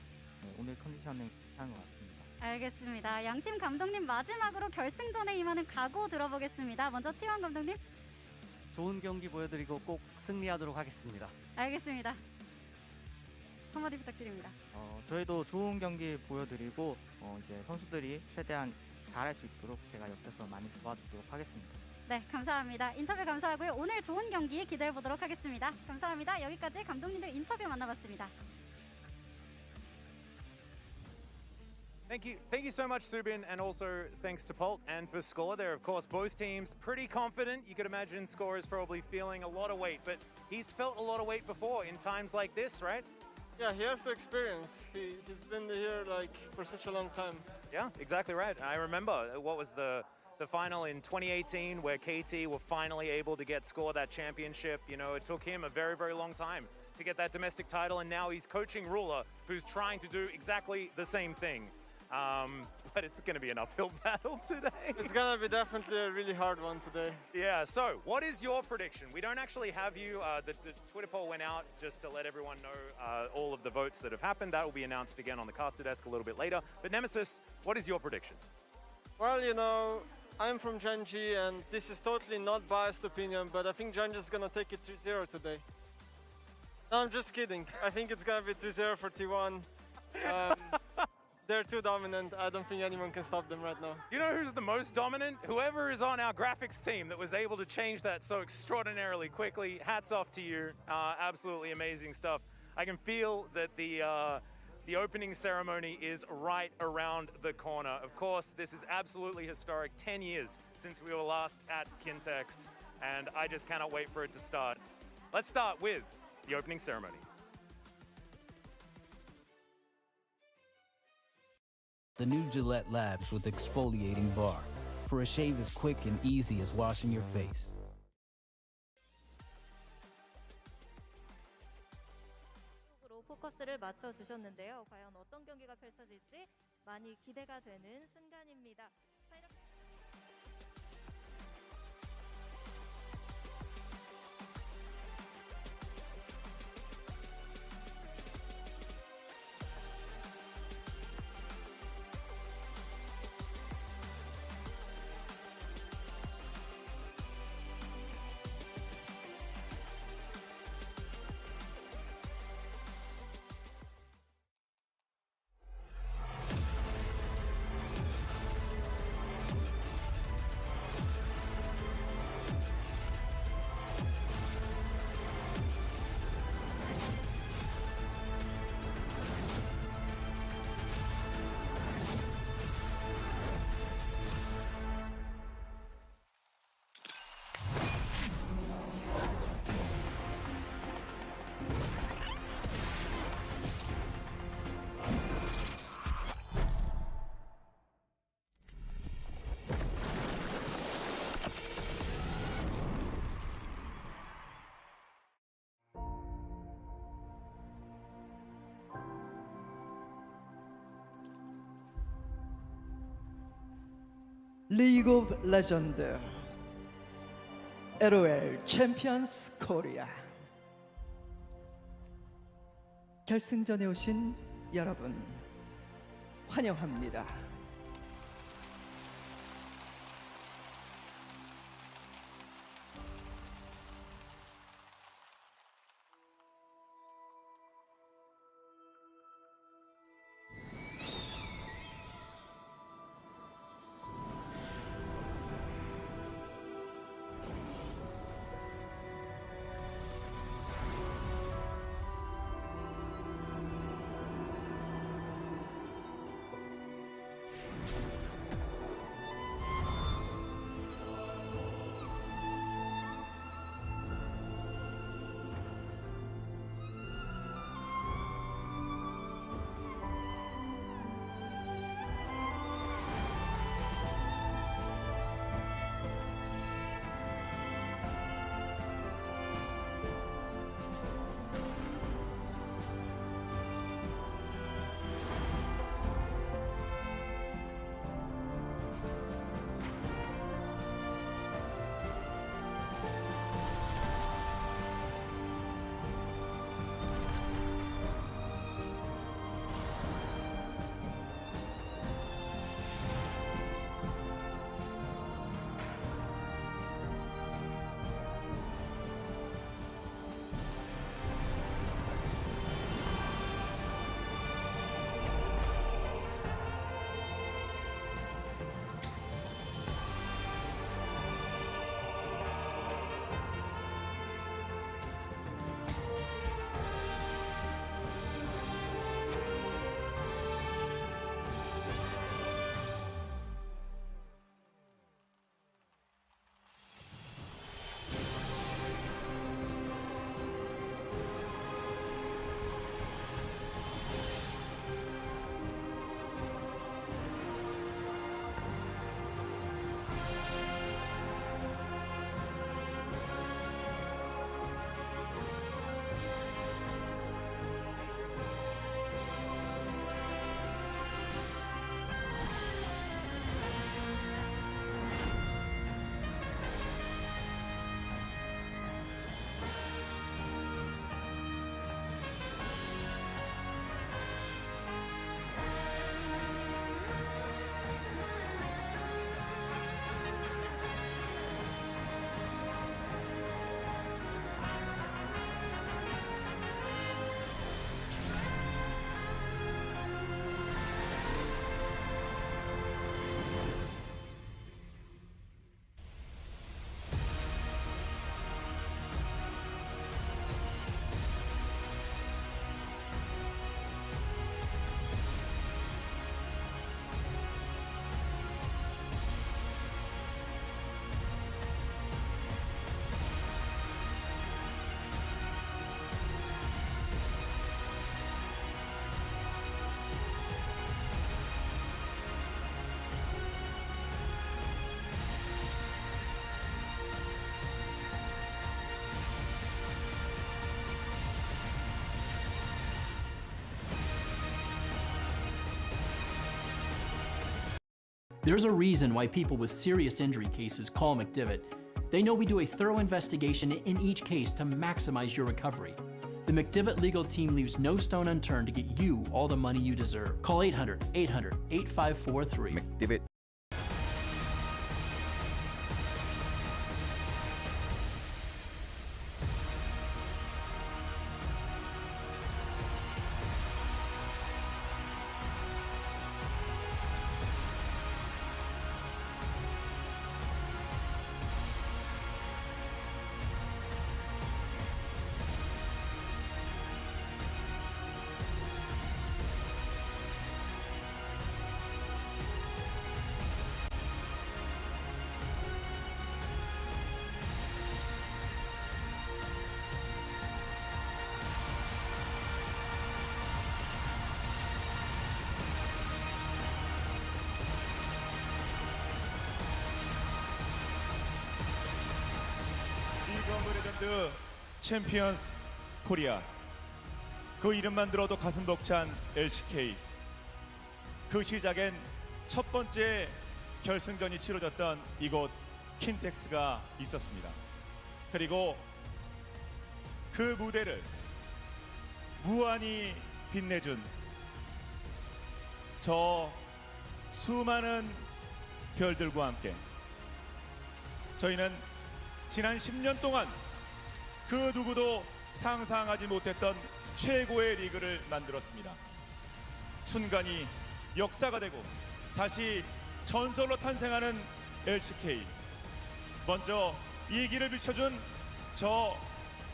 S21: 오늘 컨디션은 괜찮은 것 같습니다.
S20: 알겠습니다. 양팀 감독님 마지막으로 결승전에 임하는 각오 들어보겠습니다. 먼저 T1 감독님.
S21: 좋은 경기 보여드리고 꼭 승리하도록 하겠습니다.
S20: 알겠습니다. 한마디 부탁드립니다.
S21: 저희도 좋은 경기 보여드리고 이제 선수들이 최대한 잘할 수 있도록 제가 옆에서 많이 도와주도록 하겠습니다.
S20: 네, 감사합니다. 인터뷰 감사하고요. 오늘 좋은 경기 기대해 보도록 하겠습니다. 감사합니다. 여기까지 감독님들 인터뷰 만나봤습니다.
S19: Thank you so much, Subin, and also thanks to Polt and for Score. There, of course, both teams pretty confident. You could imagine Score is probably feeling a lot of weight, but he's felt a lot of weight before in times like this, right?
S16: Yeah, he has the experience. He's been here like for such a long time.
S19: Yeah, exactly right. I remember what was the final in 2018 where KT were finally able to get Score that championship. You know, it took him a very, very long time to get that domestic title, and now he's coaching Ruler, who's trying to do exactly the same thing. But it's going to be an uphill battle today.
S16: It's going to be definitely a really hard one today.
S19: Yeah, so what is your prediction? We don't actually have you. The Twitter poll went out just to let everyone know all of the votes that have happened. That will be announced again on the caster desk a little bit later. But Nemesis, what is your prediction?
S16: Well, you know, I'm from Genji, and this is totally not biased opinion, but I think Genji is going to take it 3-0 today. No, I'm just kidding. I think it's gonna be 2-0 for T1. They're too dominant. I don't think anyone can stop them right now.
S19: You know who's the most dominant? Whoever is on our graphics team that was able to change that so extraordinarily quickly. Hats off to you. Absolutely amazing stuff. I can feel that the opening ceremony is right around the corner. Of course, this is absolutely historic. 10 years since we were last at Kintex, and I just cannot wait for it to start. Let's start with the opening ceremony.
S1: The new Gillette Labs with exfoliating bar for a shave as quick and easy as washing your face.
S22: 포커스를 맞춰 주셨는데요. 과연 어떤 경기가 펼쳐질지 많이 기대가 되는 순간입니다.
S23: 리그 오브 레전드 LOL 챔피언스 코리아 결승전에 오신 여러분 환영합니다.
S4: There's a reason why people with serious injury cases call McDivitt. They know we do a thorough investigation in each case to maximize your recovery. The McDivitt legal team leaves no stone unturned to get you all the money you deserve. Call 800-800-8543.
S6: McDivitt.
S7: 레전드 챔피언스 코리아, 그 이름만 들어도 가슴 벅찬 LCK. 그 시작엔 첫 번째 결승전이 치러졌던 이곳 킨텍스가 있었습니다. 그리고 그 무대를 무한히 빛내준 저 수많은 별들과 함께 저희는 지난 10년 동안 그 누구도 상상하지 못했던 최고의 리그를 만들었습니다. 순간이 역사가 되고 다시 전설로 탄생하는 LCK. 먼저 이 길을 비춰준 저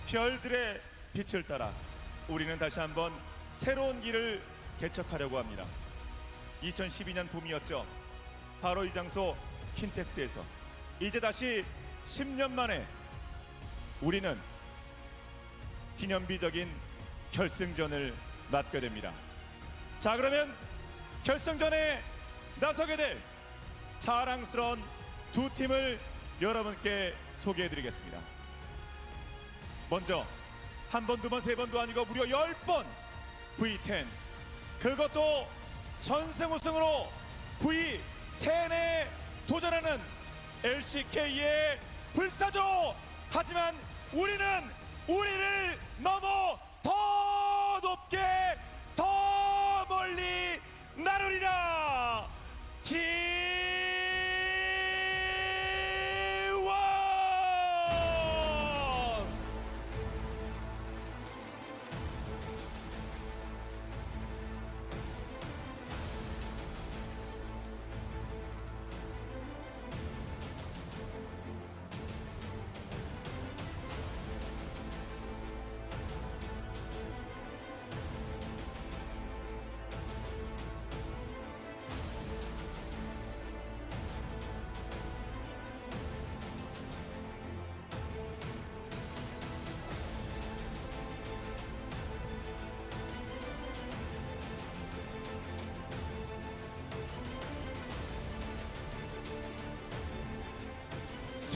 S7: 별들의 빛을 따라 우리는 다시 한번 새로운 길을 개척하려고 합니다. 2012년 봄이었죠. 바로 이 장소 킨텍스에서 이제 다시 10년 만에 우리는 기념비적인 결승전을 맞게 됩니다. 자, 그러면 결승전에 나서게 될 자랑스러운 두 팀을 여러분께 소개해드리겠습니다. 먼저 한 번, 두 번, 세 번도 아니고 무려 10번 V10, 그것도 전승 우승으로 V10에 도전하는 LCK의 불사조. 하지만 우리를 넘어 더 높게 더 멀리 나르리라. T1.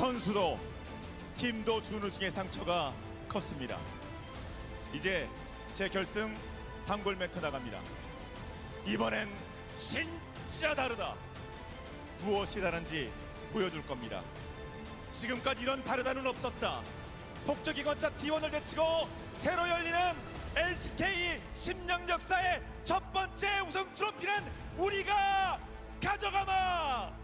S7: 선수도 팀도 준우승의 상처가 컸습니다. 이제 제 결승 단골 멘트 나갑니다. 이번엔 진짜 다르다. 무엇이 다른지 보여줄 겁니다. 지금까지 이런 다르다는 없었다. 폭적이 건차 T1을 제치고 새로 열리는 LCK 10년 역사의 첫 번째 우승 트로피는 우리가 가져가마.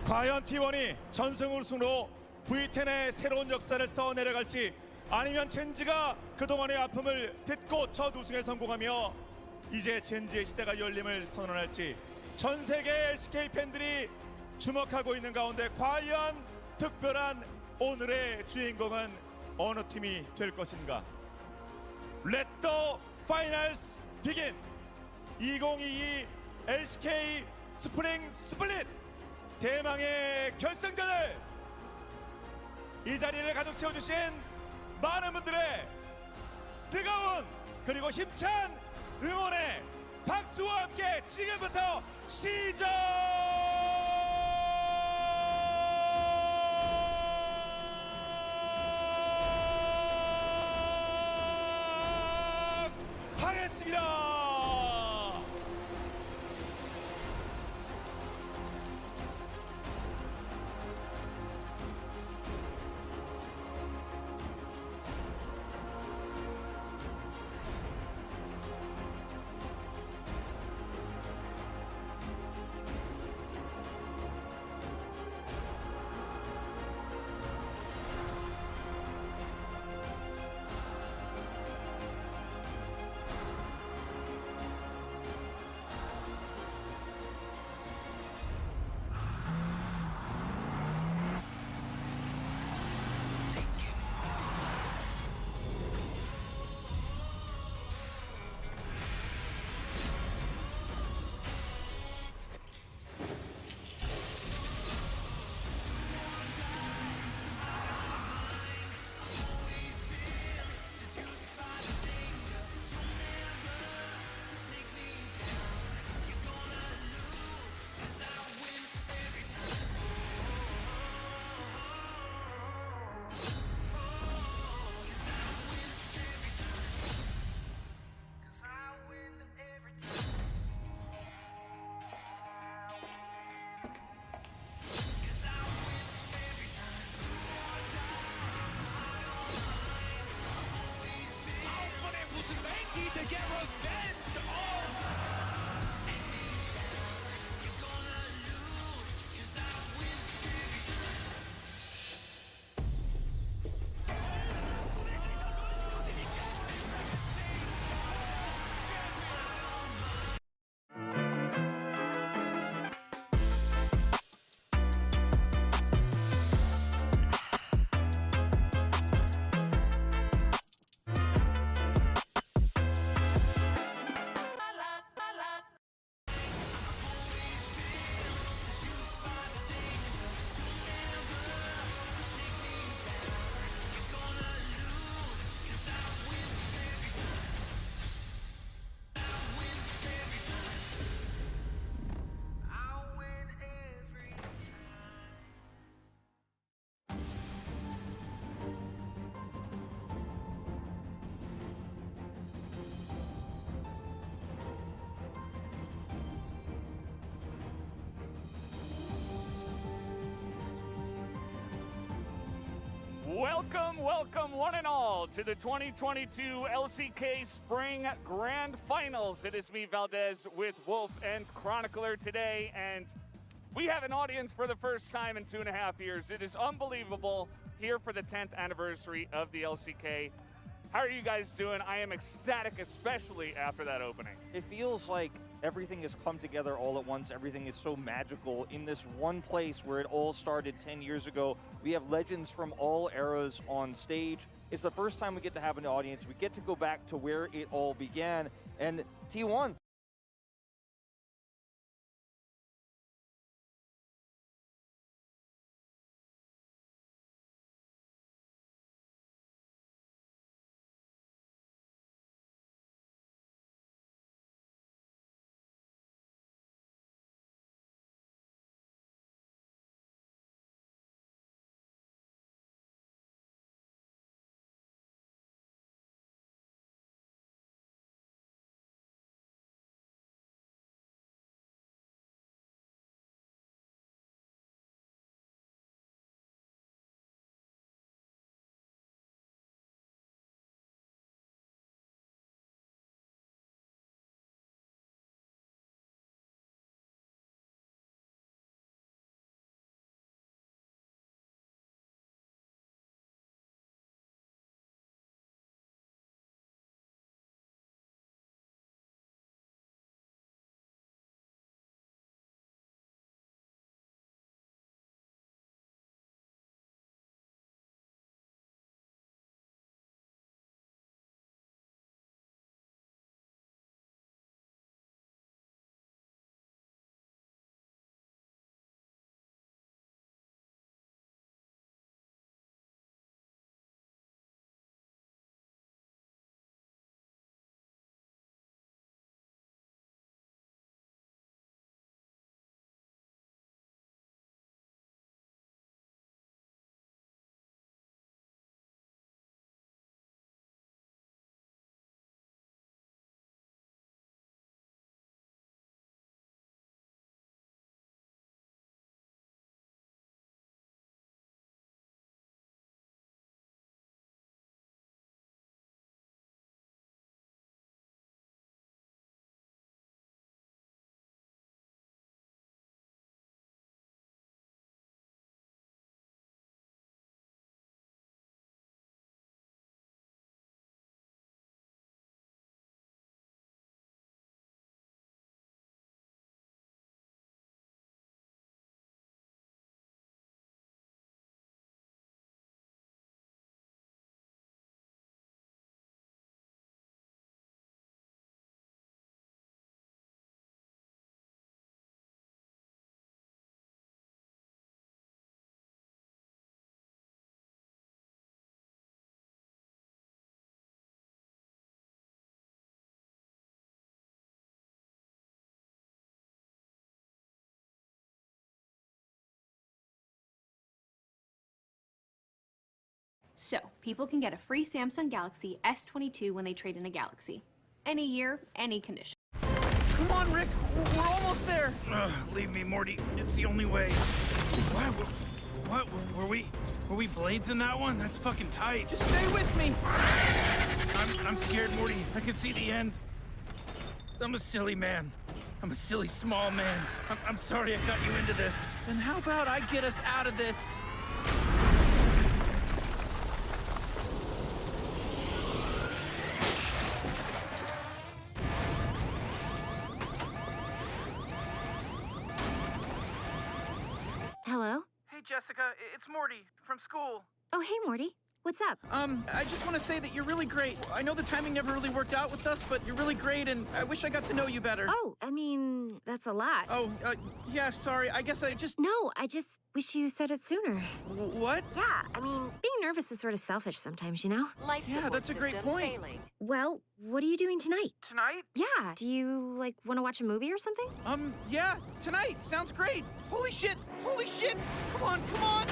S7: 과연 T1이 전승 우승으로 V10의 새로운 역사를 써내려갈지, 아니면 젠지가 그동안의 아픔을 딛고 첫 우승에 성공하며 이제 젠지의 시대가 열림을 선언할지 전 세계 LCK 팬들이 주목하고 있는 가운데 과연 특별한 오늘의 주인공은 어느 팀이 될 것인가? Let the finals begin. 2022 LCK 스프링 스플릿 대망의 결승전을 이 자리를 가득 채워주신 많은 분들의 뜨거운 그리고 힘찬 응원의 박수와 함께 지금부터 시작하겠습니다.
S5: Welcome one and all to the 2022 LCK Spring Grand Finals. It is me, Valdez, with Wolf and Chronicler today, and we have an audience for the first time in 2.5 years. It is unbelievable, here for the 10th anniversary of the LCK. How are you guys doing? I am ecstatic, especially after that opening.
S14: It feels like everything has come together all at once. Everything is so magical in this one place where it all started 10 years ago. We have legends from all eras on stage. It's the first time we get to have an audience. We get to go back to where it all began. And T1,
S6: So, people can get a free Samsung Galaxy S22 when they trade in a Galaxy. Any year, any condition.
S9: Come on, Rick. We're almost there. Leave me, Morty. It's the only way. What? Were we blades in that one? That's fucking tight. Just stay with me. I'm scared, Morty. I can see the end. I'm a silly man. I'm a silly small man. I'm sorry I got you into this. Then how about I get us out of this?
S10: Hello?
S9: Hey, Jessica, it's Morty from school.
S10: Oh, hey, Morty. What's up?
S9: I just want to say that you're really great. I know the timing never really worked out with us, but you're really great, and I wish I got to know you better.
S10: Oh, I mean, that's a lot.
S9: Oh, yeah, sorry. I guess I just...
S10: No, I just wish you said it sooner.
S9: What?
S10: Yeah, I mean, being nervous is sort of selfish sometimes, you know?
S9: Life yeah, that's a great point.
S10: Well, what are you doing tonight?
S9: Tonight?
S10: Yeah. Do you, like, want to watch a movie or something?
S9: Yeah, tonight. Sounds great. Holy shit! Holy shit! Come on, come on!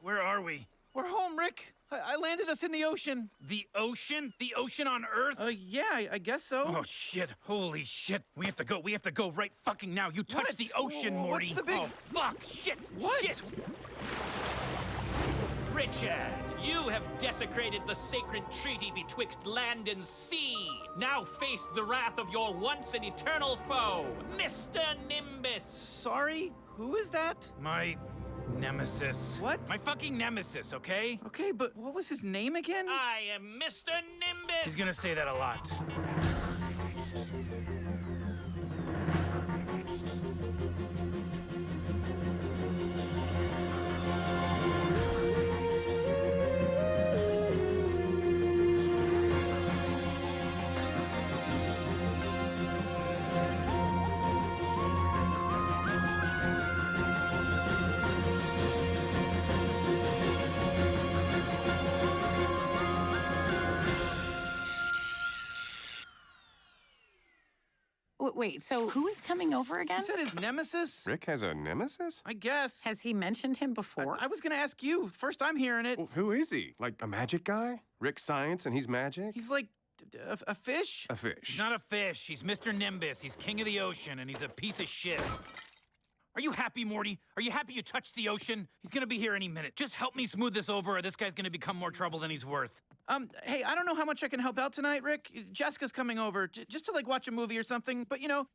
S9: Where are we? We're home, Rick. I landed us in the ocean. The ocean? The ocean on Earth? Yeah, I guess so. Oh, shit. Holy shit. We have to go. We have to go right fucking now. You touched the ocean, Morty. What's the big... Oh, fuck. Shit. What? Shit.
S4: Richard, you have desecrated the sacred treaty betwixt land and sea. Now face the wrath of your once and eternal foe, Mr. Nimbus.
S9: Sorry? Who is that? My nemesis. What? My fucking nemesis, okay? Okay, but what was his name again?
S4: I am Mr. Nimbus.
S9: He's gonna say that a lot.
S24: Wait, so who is coming over again?
S9: Is that his nemesis?
S25: Rick has a nemesis?
S9: I guess.
S24: Has he mentioned him before?
S9: I was gonna ask you. First I'm hearing it.
S25: Well, who is he? Like a magic guy? Rick's science and he's magic?
S9: He's like a fish?
S25: A fish.
S9: He's not a fish. He's Mr. Nimbus. He's king of the ocean, and he's a piece of shit. Are you happy, Morty? Are you happy you touched the ocean? He's gonna be here any minute. Just help me smooth this over, or this guy's gonna become more trouble than he's worth. Hey, I don't know how much I can help out tonight, Rick. Jessica's coming over, just to, like, watch a movie or something. But, you know,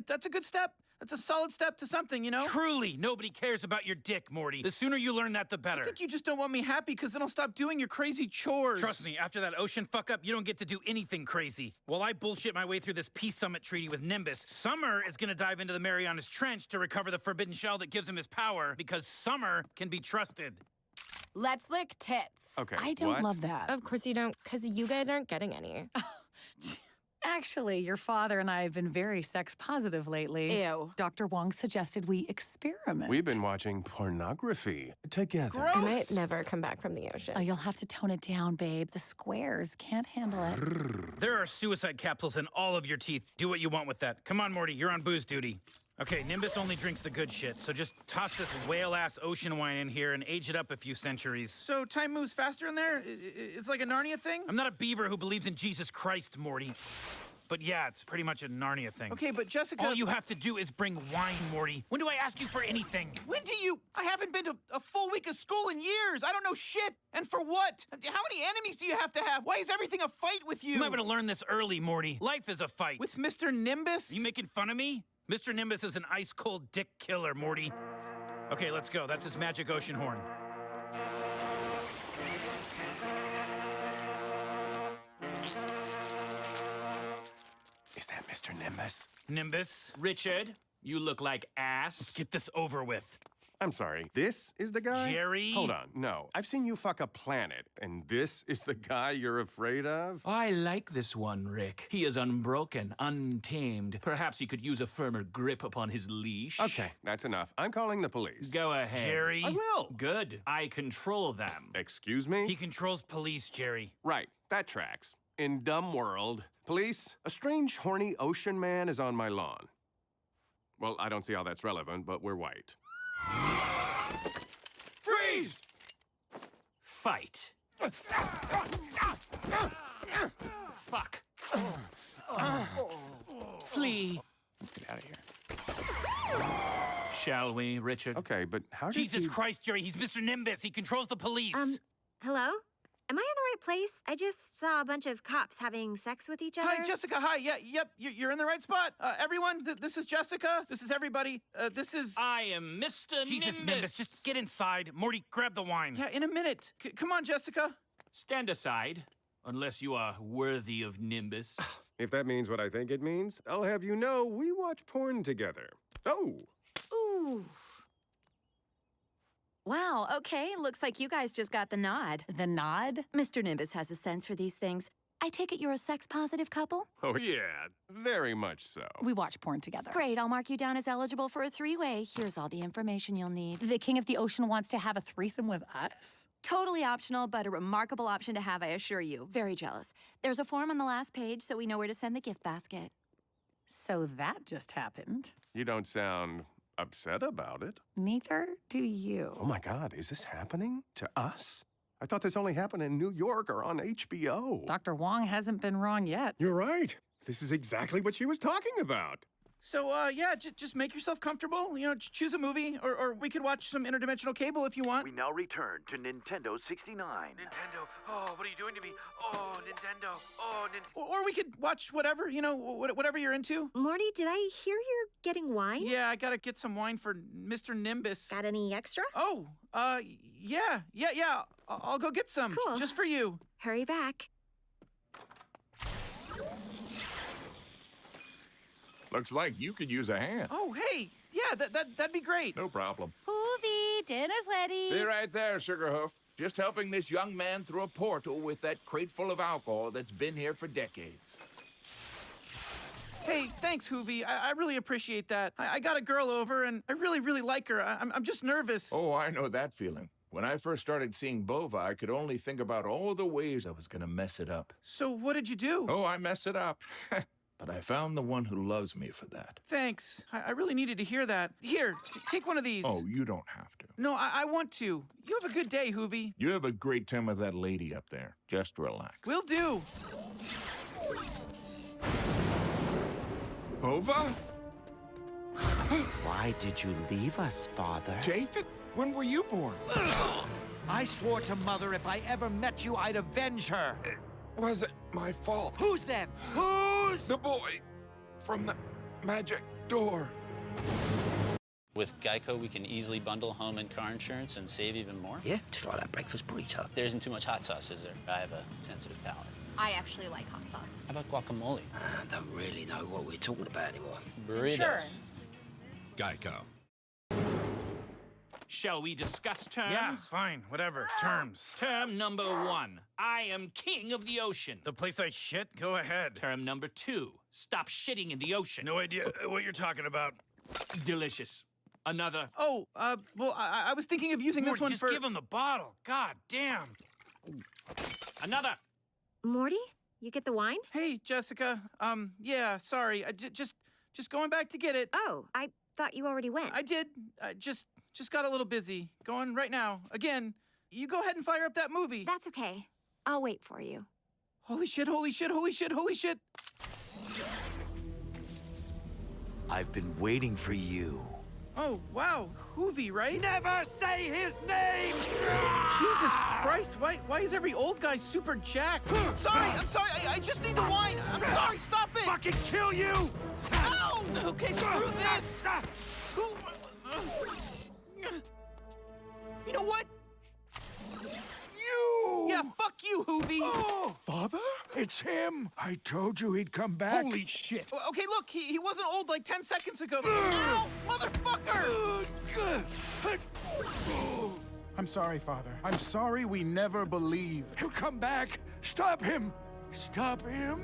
S9: that's a good step. That's a solid step to something, you know? Truly, nobody cares about your dick, Morty. The sooner you learn that, the better. I think you just don't want me happy, because then I'll stop doing your crazy chores. Trust me, after that ocean fuck-up, you don't get to do anything crazy. While I bullshit my way through this Peace Summit treaty with Nimbus, Summer is gonna dive into the Marianas Trench to recover the forbidden shell that gives him his power, because Summer can be trusted.
S24: Let's lick tits.
S25: Okay,
S24: I don't love that.
S26: Of course you don't, because you guys aren't getting any.
S24: Actually, your father and I have been very sex positive lately.
S26: Ew.
S24: Dr. Wong suggested we experiment.
S25: We've been watching pornography together.
S26: I might never come back from the ocean.
S24: Oh, you'll have to tone it down, babe. The squares can't handle it.
S9: There are suicide capsules in all of your teeth. Do what you want with that. Come on, Morty, you're on booze duty. Okay, Nimbus only drinks the good shit, so just toss this whale-ass ocean wine in here and age it up a few centuries. So time moves faster in there? It's like a Narnia thing? I'm not a beaver who believes in Jesus Christ, Morty. But yeah, it's pretty much a Narnia thing. Okay, but Jessica... All you have to do is bring wine, Morty. When do I ask you for anything? When do you... I haven't been to a full week of school in years. I don't know shit. And for what? How many enemies do you have to have? Why is everything a fight with you? You might want to learn this early, Morty. Life is a fight. With Mr. Nimbus? Are you making fun of me? Mr. Nimbus is an ice-cold dick killer, Morty. Okay, let's go. That's his magic ocean horn.
S25: Is that Mr. Nimbus?
S9: Nimbus?
S4: Richard, you look like ass.
S9: Let's get this over with.
S25: I'm sorry, this is the guy?
S9: Jerry?
S25: Hold on, no. I've seen you fuck a planet, and this is the guy you're afraid of?
S4: I like this one, Rick. He is unbroken, untamed. Perhaps he could use a firmer grip upon his leash.
S25: Okay, that's enough. I'm calling the police.
S4: Go ahead.
S9: Jerry?
S25: I will.
S4: Good. I control them.
S25: Excuse me?
S9: He controls police, Jerry.
S25: Right, that tracks. In dumb world, police, a strange, horny ocean man is on my lawn. Well, I don't see how that's relevant, but we're white.
S2: Freeze!
S3: Fight. Fuck. Flee.
S25: Get out of here.
S3: Shall we, Richard?
S25: Okay, but how did
S9: Jesus Christ, Jerry, he's Mr. Nimbus. He controls the police.
S10: Hello? Am I in the right place? I just saw a bunch of cops having sex with each other.
S8: Hi, Jessica. Hi. Yeah, yep. You're in the right spot. Everyone, this is Jessica. This is everybody. This is.
S3: I am Mr.
S9: Jesus, Nimbus, just get inside. Morty, grab the wine.
S8: Yeah, in a minute. Come on, Jessica.
S3: Stand aside, unless you are worthy of Nimbus.
S25: If that means what I think it means, I'll have you know we watch porn together. Oh.
S11: Ooh. Wow, okay. Looks like you guys just got the nod.
S24: The nod?
S11: Mr. Nimbus has a sense for these things. I take it you're a sex-positive couple?
S25: Oh, yeah. Very much so.
S24: We watch porn together.
S11: Great, I'll mark you down as eligible for a three-way. Here's all the information you'll need.
S24: The King of the Ocean wants to have a threesome with us?
S11: Totally optional, but a remarkable option to have, I assure you. Very jealous. There's a form on the last page, so we know where to send the gift basket.
S24: So that just happened.
S25: You don't sound upset about it.
S24: Neither do you.
S25: Oh my God, is this happening to us? I thought this only happened in New York or on HBO.
S24: Dr. Wong hasn't been wrong yet.
S25: You're right. This is exactly what she was talking about.
S8: So, yeah, just make yourself comfortable. You know, choose a movie, or we could watch some interdimensional cable if you want.
S13: We now return to Nintendo 69.
S3: Nintendo, oh, what are you doing to me? Oh, Nintendo, oh, Nintendo.
S8: Or we could watch whatever, you know, whatever you're into.
S10: Morty, did I hear you're getting wine?
S8: Yeah, I gotta get some wine for Mr. Nimbus.
S10: Got any extra?
S8: Oh, yeah. I'll go get some.
S10: Cool.
S8: Just for you.
S10: Hurry back.
S2: Looks like you could use a hand.
S8: Oh, hey. Yeah, that'd be great.
S2: No problem.
S20: Hoovy, dinner's ready.
S2: Be right there, Sugarhoof. Just helping this young man through a portal with that crate full of alcohol that's been here for decades.
S8: Hey, thanks, Hoovy. I really appreciate that. I got a girl over, and I really like her. I'm just nervous.
S2: Oh, I know that feeling. When I first started seeing Bova, I could only think about all the ways I was gonna mess it up.
S8: So what did you do?
S2: Oh, I messed it up. But I found the one who loves me for that.
S8: Thanks. I really needed to hear that. Here, take one of these.
S2: Oh, you don't have to.
S8: No, I want to. You have a good day, Hoovy.
S2: You have a great time with that lady up there. Just relax.
S8: Will do.
S2: Bova?
S15: Why did you leave us, Father?
S2: Japheth? When were you born?
S15: I swore to Mother if I ever met you, I'd avenge her.
S2: Was it my fault?
S15: Who's then? Who's?
S2: The boy from the magic door.
S27: With Geico, we can easily bundle home and car insurance and save even more.
S15: Yeah, just like that breakfast burrito.
S27: There isn't too much hot sauce, is there? I have a sensitive palate.
S6: I actually like hot sauce.
S27: How about guacamole?
S15: I don't really know what we're talking about anymore.
S27: Burritos.
S6: Insurance.
S2: Geico.
S3: Shall we discuss terms?
S9: Yeah, fine, whatever. Terms.
S3: Term number 1. I am king of the ocean.
S9: The place I shit? Go ahead.
S3: Term number 2. Stop shitting in the ocean.
S9: No idea what you're talking about.
S3: Delicious. Another.
S8: Oh, well, I was thinking of using this one
S9: just
S8: for...
S9: give him the bottle. God damn.
S3: Another.
S10: Morty, you get the wine?
S8: Hey, Jessica. Yeah, sorry. Just going back to get it.
S10: Oh, I thought you already went.
S8: I did. I just got a little busy. Going right now. Again, you go ahead and fire up that movie.
S10: That's okay. I'll wait for you.
S8: Holy shit, holy shit, holy shit, holy shit.
S15: I've been waiting for you.
S8: Oh, wow. Hoovy, right?
S15: Never say his name!
S8: Jesus Christ, why is every old guy super jacked? I'm sorry, I just need the wine. I'm sorry, stop it!
S15: Fucking kill you!
S8: Ow! Okay, screw this! You know what?
S15: You!
S8: Yeah, fuck you, Hoovy!
S15: Oh, Father? It's him! I told you he'd come back.
S2: Holy shit!
S8: Okay, look, he wasn't old like 10 seconds ago. Ow! Motherfucker!
S28: I'm sorry, Father. I'm sorry we never believed.
S15: He'll come back! Stop him! Stop him!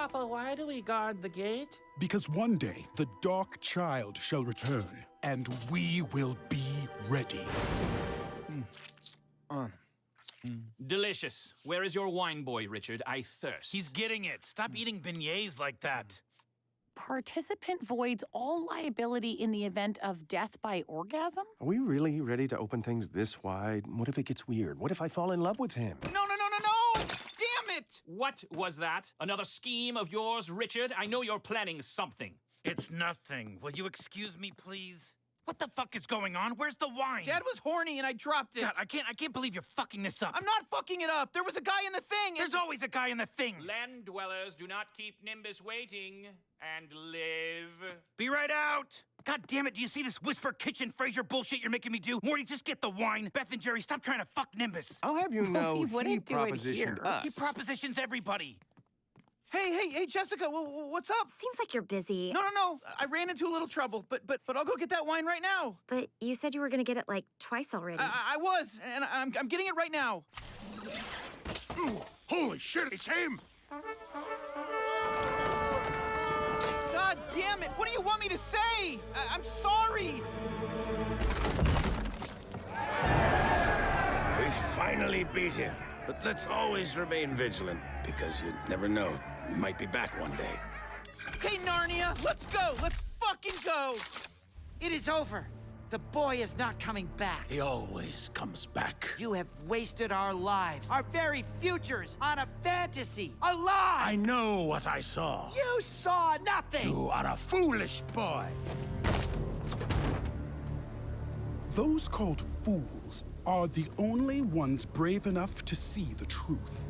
S1: Papa, why do we guard the gate?
S28: Because one day the Dark Child shall return, and we will be ready.
S12: Delicious. Where is your wine boy, Richard? I thirst.
S9: He's getting it. Stop eating beignets like that.
S24: Participant voids all liability in the event of death by orgasm?
S25: Are we really ready to open things this wide? What if it gets weird? What if I fall in love with him?
S12: No! Damn it! What was that? Another scheme of yours, Richard? I know you're planning something.
S9: It's nothing. Will you excuse me, please? What the fuck is going on? Where's the wine?
S8: Dad was horny and I dropped it.
S9: God, I can't believe you're fucking this up.
S8: I'm not fucking it up. There was a guy in the thing.
S9: There's always a guy in the thing.
S12: Land dwellers, do not keep Nimbus waiting and live.
S9: Be right out. God damn it, do you see this Whisper Kitchen Fraser bullshit you're making me do? Morty, just get the wine. Beth and Jerry, stop trying to fuck Nimbus.
S25: I'll have you know
S24: he wouldn't do it
S25: propositioned
S24: here.
S25: us.
S9: He propositions everybody.
S8: Hey, Jessica, what's up?
S10: Seems like you're busy.
S8: No. I ran into a little trouble, but I'll go get that wine right now.
S10: But you said you were gonna get it like twice already.
S8: I was, and I'm getting it right now.
S25: Ooh, holy shit, it's him!
S8: God damn it! What do you want me to say? I'm sorry.
S16: We finally beat him. But let's always remain vigilant, because you never know. We might be back one day.
S8: Hey, Narnia, let's go! Let's fucking go!
S15: It is over. The boy is not coming back.
S16: He always comes back.
S15: You have wasted our lives, our very futures, on a fantasy, a lie!
S16: I know what I saw.
S15: You saw nothing!
S16: You are a foolish boy.
S28: Those called fools are the only ones brave enough to see the truth.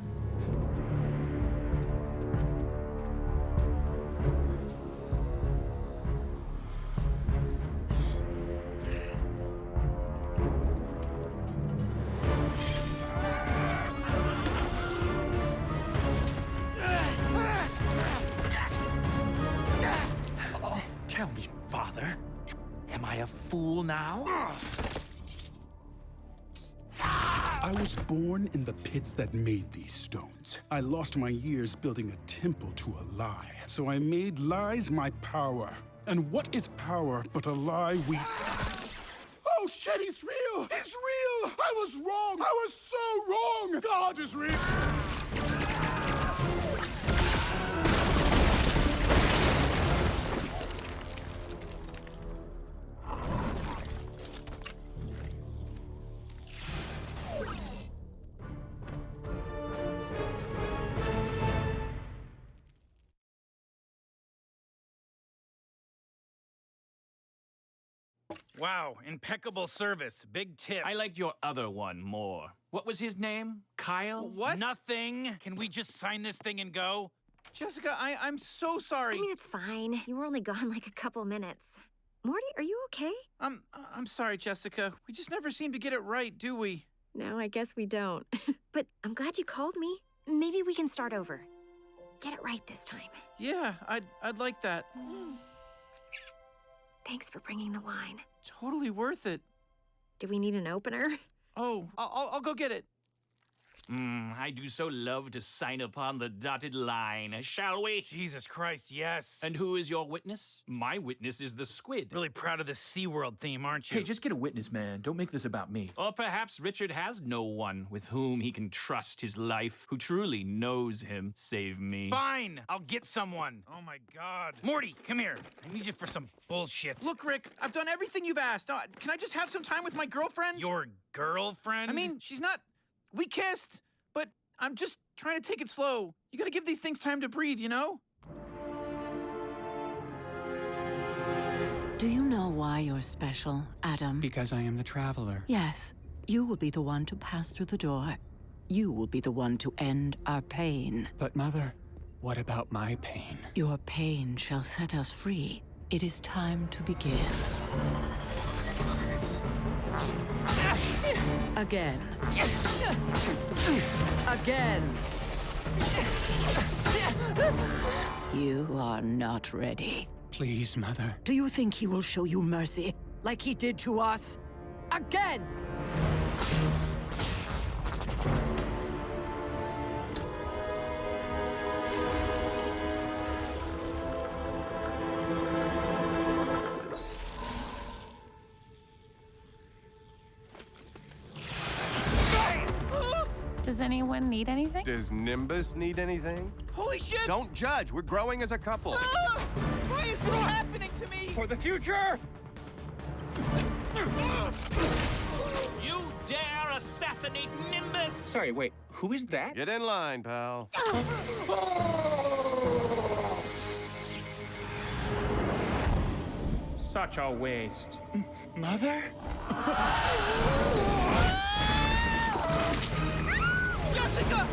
S15: Tell me, Father, am I a fool now?
S28: I was born in the pits that made these stones. I lost my years building a temple to a lie. So I made lies my power. And what is power but a lie we... Oh shit, he's real! He's real! I was wrong! I was so wrong! God is real!
S9: Wow, impeccable service. Big tip.
S12: I liked your other one more. What was his name? Kyle?
S8: What?
S9: Nothing. Can we just sign this thing and go?
S8: Jessica, I'm so sorry.
S10: I mean, it's fine. You were only gone like a couple minutes. Morty, are you okay?
S8: I'm sorry, Jessica. We just never seem to get it right, do we?
S10: No, I guess we don't. But I'm glad you called me. Maybe we can start over. Get it right this time.
S8: Yeah, I'd like that.
S10: Thanks for bringing the wine.
S8: Totally worth it.
S10: Do we need an opener?
S8: Oh, I'll go get it.
S12: I do so love to sign upon the dotted line. Shall we?
S9: Jesus Christ, yes.
S12: And who is your witness? My witness is the squid.
S9: Really proud of the SeaWorld theme, aren't you?
S17: Hey, just get a witness, man. Don't make this about me.
S12: Or perhaps Richard has no one with whom he can trust his life, who truly knows him, save me.
S9: Fine, I'll get someone. Oh my God. Morty, come here. I need you for some bullshit.
S8: Look, Rick, I've done everything you've asked. Can I just have some time with my girlfriend?
S9: Your girlfriend?
S8: I mean, she's not... We kissed, but I'm just trying to take it slow. You gotta give these things time to breathe, you know?
S18: Do you know why you're special, Adam?
S19: Because I am the traveler.
S18: Yes. You will be the one to pass through the door. You will be the one to end our pain.
S19: But Mother, what about my pain?
S18: Your pain shall set us free. It is time to begin. Again. Again. You are not ready.
S19: Please, Mother.
S18: Do you think he will show you mercy, like he did to us? Again!
S24: anyone need anything?
S25: Does Nimbus need anything?
S8: Holy shit!
S25: Don't judge. We're growing as a couple.
S8: Ah! Why is this happening to me?
S25: For the future!
S12: You dare assassinate Nimbus?
S4: Sorry, wait, who is that?
S25: Get in line, pal.
S1: Such a waste.
S4: Mother?
S8: Jessica!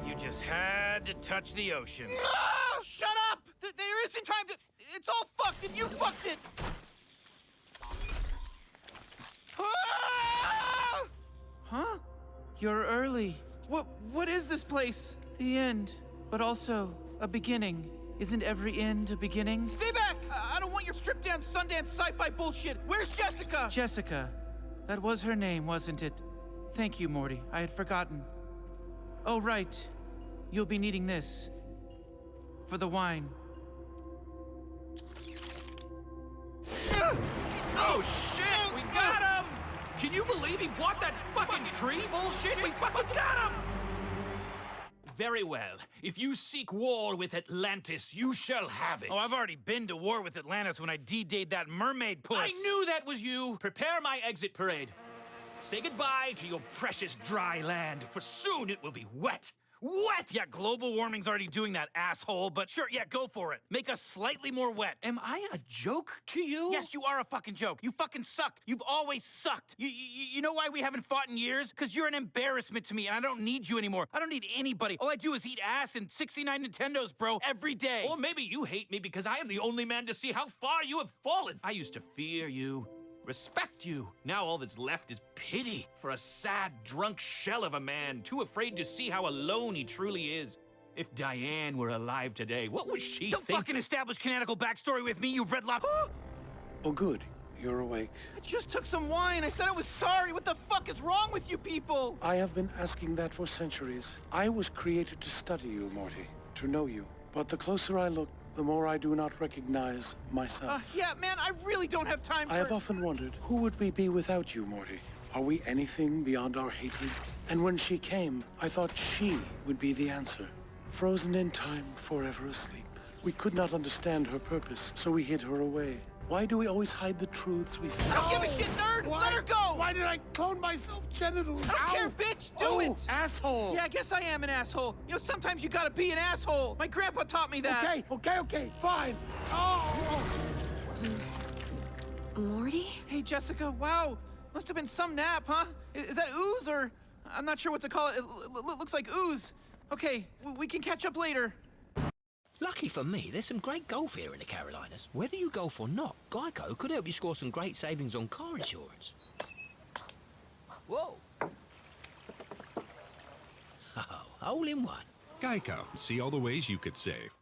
S9: You just had to touch the ocean.
S8: No! Shut up! There isn't time to... It's all fucked and you fucked it! Ah! Huh? You're early. What is this place? The end, but also a beginning. Isn't every end a beginning? Stay back! I don't want your stripped-down Sundance sci-fi bullshit. Where's Jessica? Jessica. That was her name, wasn't it? Thank you, Morty. I had forgotten. Oh, right. You'll be needing this. For the wine.
S12: Oh, shit! We got him! Can you believe he bought that fucking tree bullshit? We fucking got him! Very well. If you seek war with Atlantis, you shall have it.
S9: Oh, I've already been to war with Atlantis when I D-dayed that mermaid puss.
S12: I knew that was you. Prepare my exit parade. Say goodbye to your precious dry land, for soon it will be wet. Wet!
S9: Yeah, global warming's already doing that, asshole, but sure, yeah, go for it. Make us slightly more wet.
S12: Am I a joke to you?
S9: Yes, you are a fucking joke. You fucking suck. You've always sucked. You know why we haven't fought in years? Because you're an embarrassment to me, and I don't need you anymore. I don't need anybody. All I do is eat ass and 69 Nintendos, bro, every day.
S12: Or maybe you hate me because I am the only man to see how far you have fallen. I used to fear you, respect you. Now all that's left is pity for a sad, drunk shell of a man, too afraid to see how alone he truly is. If Diane were alive today, what would she
S9: Don't
S12: think?
S9: fucking establish canonical backstory with me, you red lop.
S5: Oh, good. You're awake.
S8: I just took some wine. I said I was sorry. What the fuck is wrong with you people?
S5: I have been asking that for centuries. I was created to study you, Morty, to know you. But the closer I look, the more I do not recognize myself.
S8: Yeah, man, I really don't have time for...
S5: I have often wondered, who would we be without you, Morty? Are we anything beyond our hatred? And when she came, I thought she would be the answer. Frozen in time, forever asleep. We could not understand her purpose, so we hid her away. Why do we always hide the truths we feel?
S8: I don't give a shit, nerd!
S5: Why?
S8: Let her go!
S5: Why did I clone myself genitals?
S8: I don't care, bitch! Do it!
S5: Asshole!
S8: Yeah, I guess I am an asshole. You know, sometimes you gotta be an asshole. My grandpa taught me that.
S5: Okay, fine. Oh!
S10: Morty?
S8: Hey, Jessica, wow. Must have been some nap, huh? Is that ooze or... I'm not sure what to call it. It looks like ooze. Okay, we can catch up later.
S7: Lucky for me, there's some great golf here in the Carolinas. Whether you golf or not, Geico could help you score some great savings on car insurance. Whoa! Oh, hole in one.
S14: Geico. See all the ways you could save.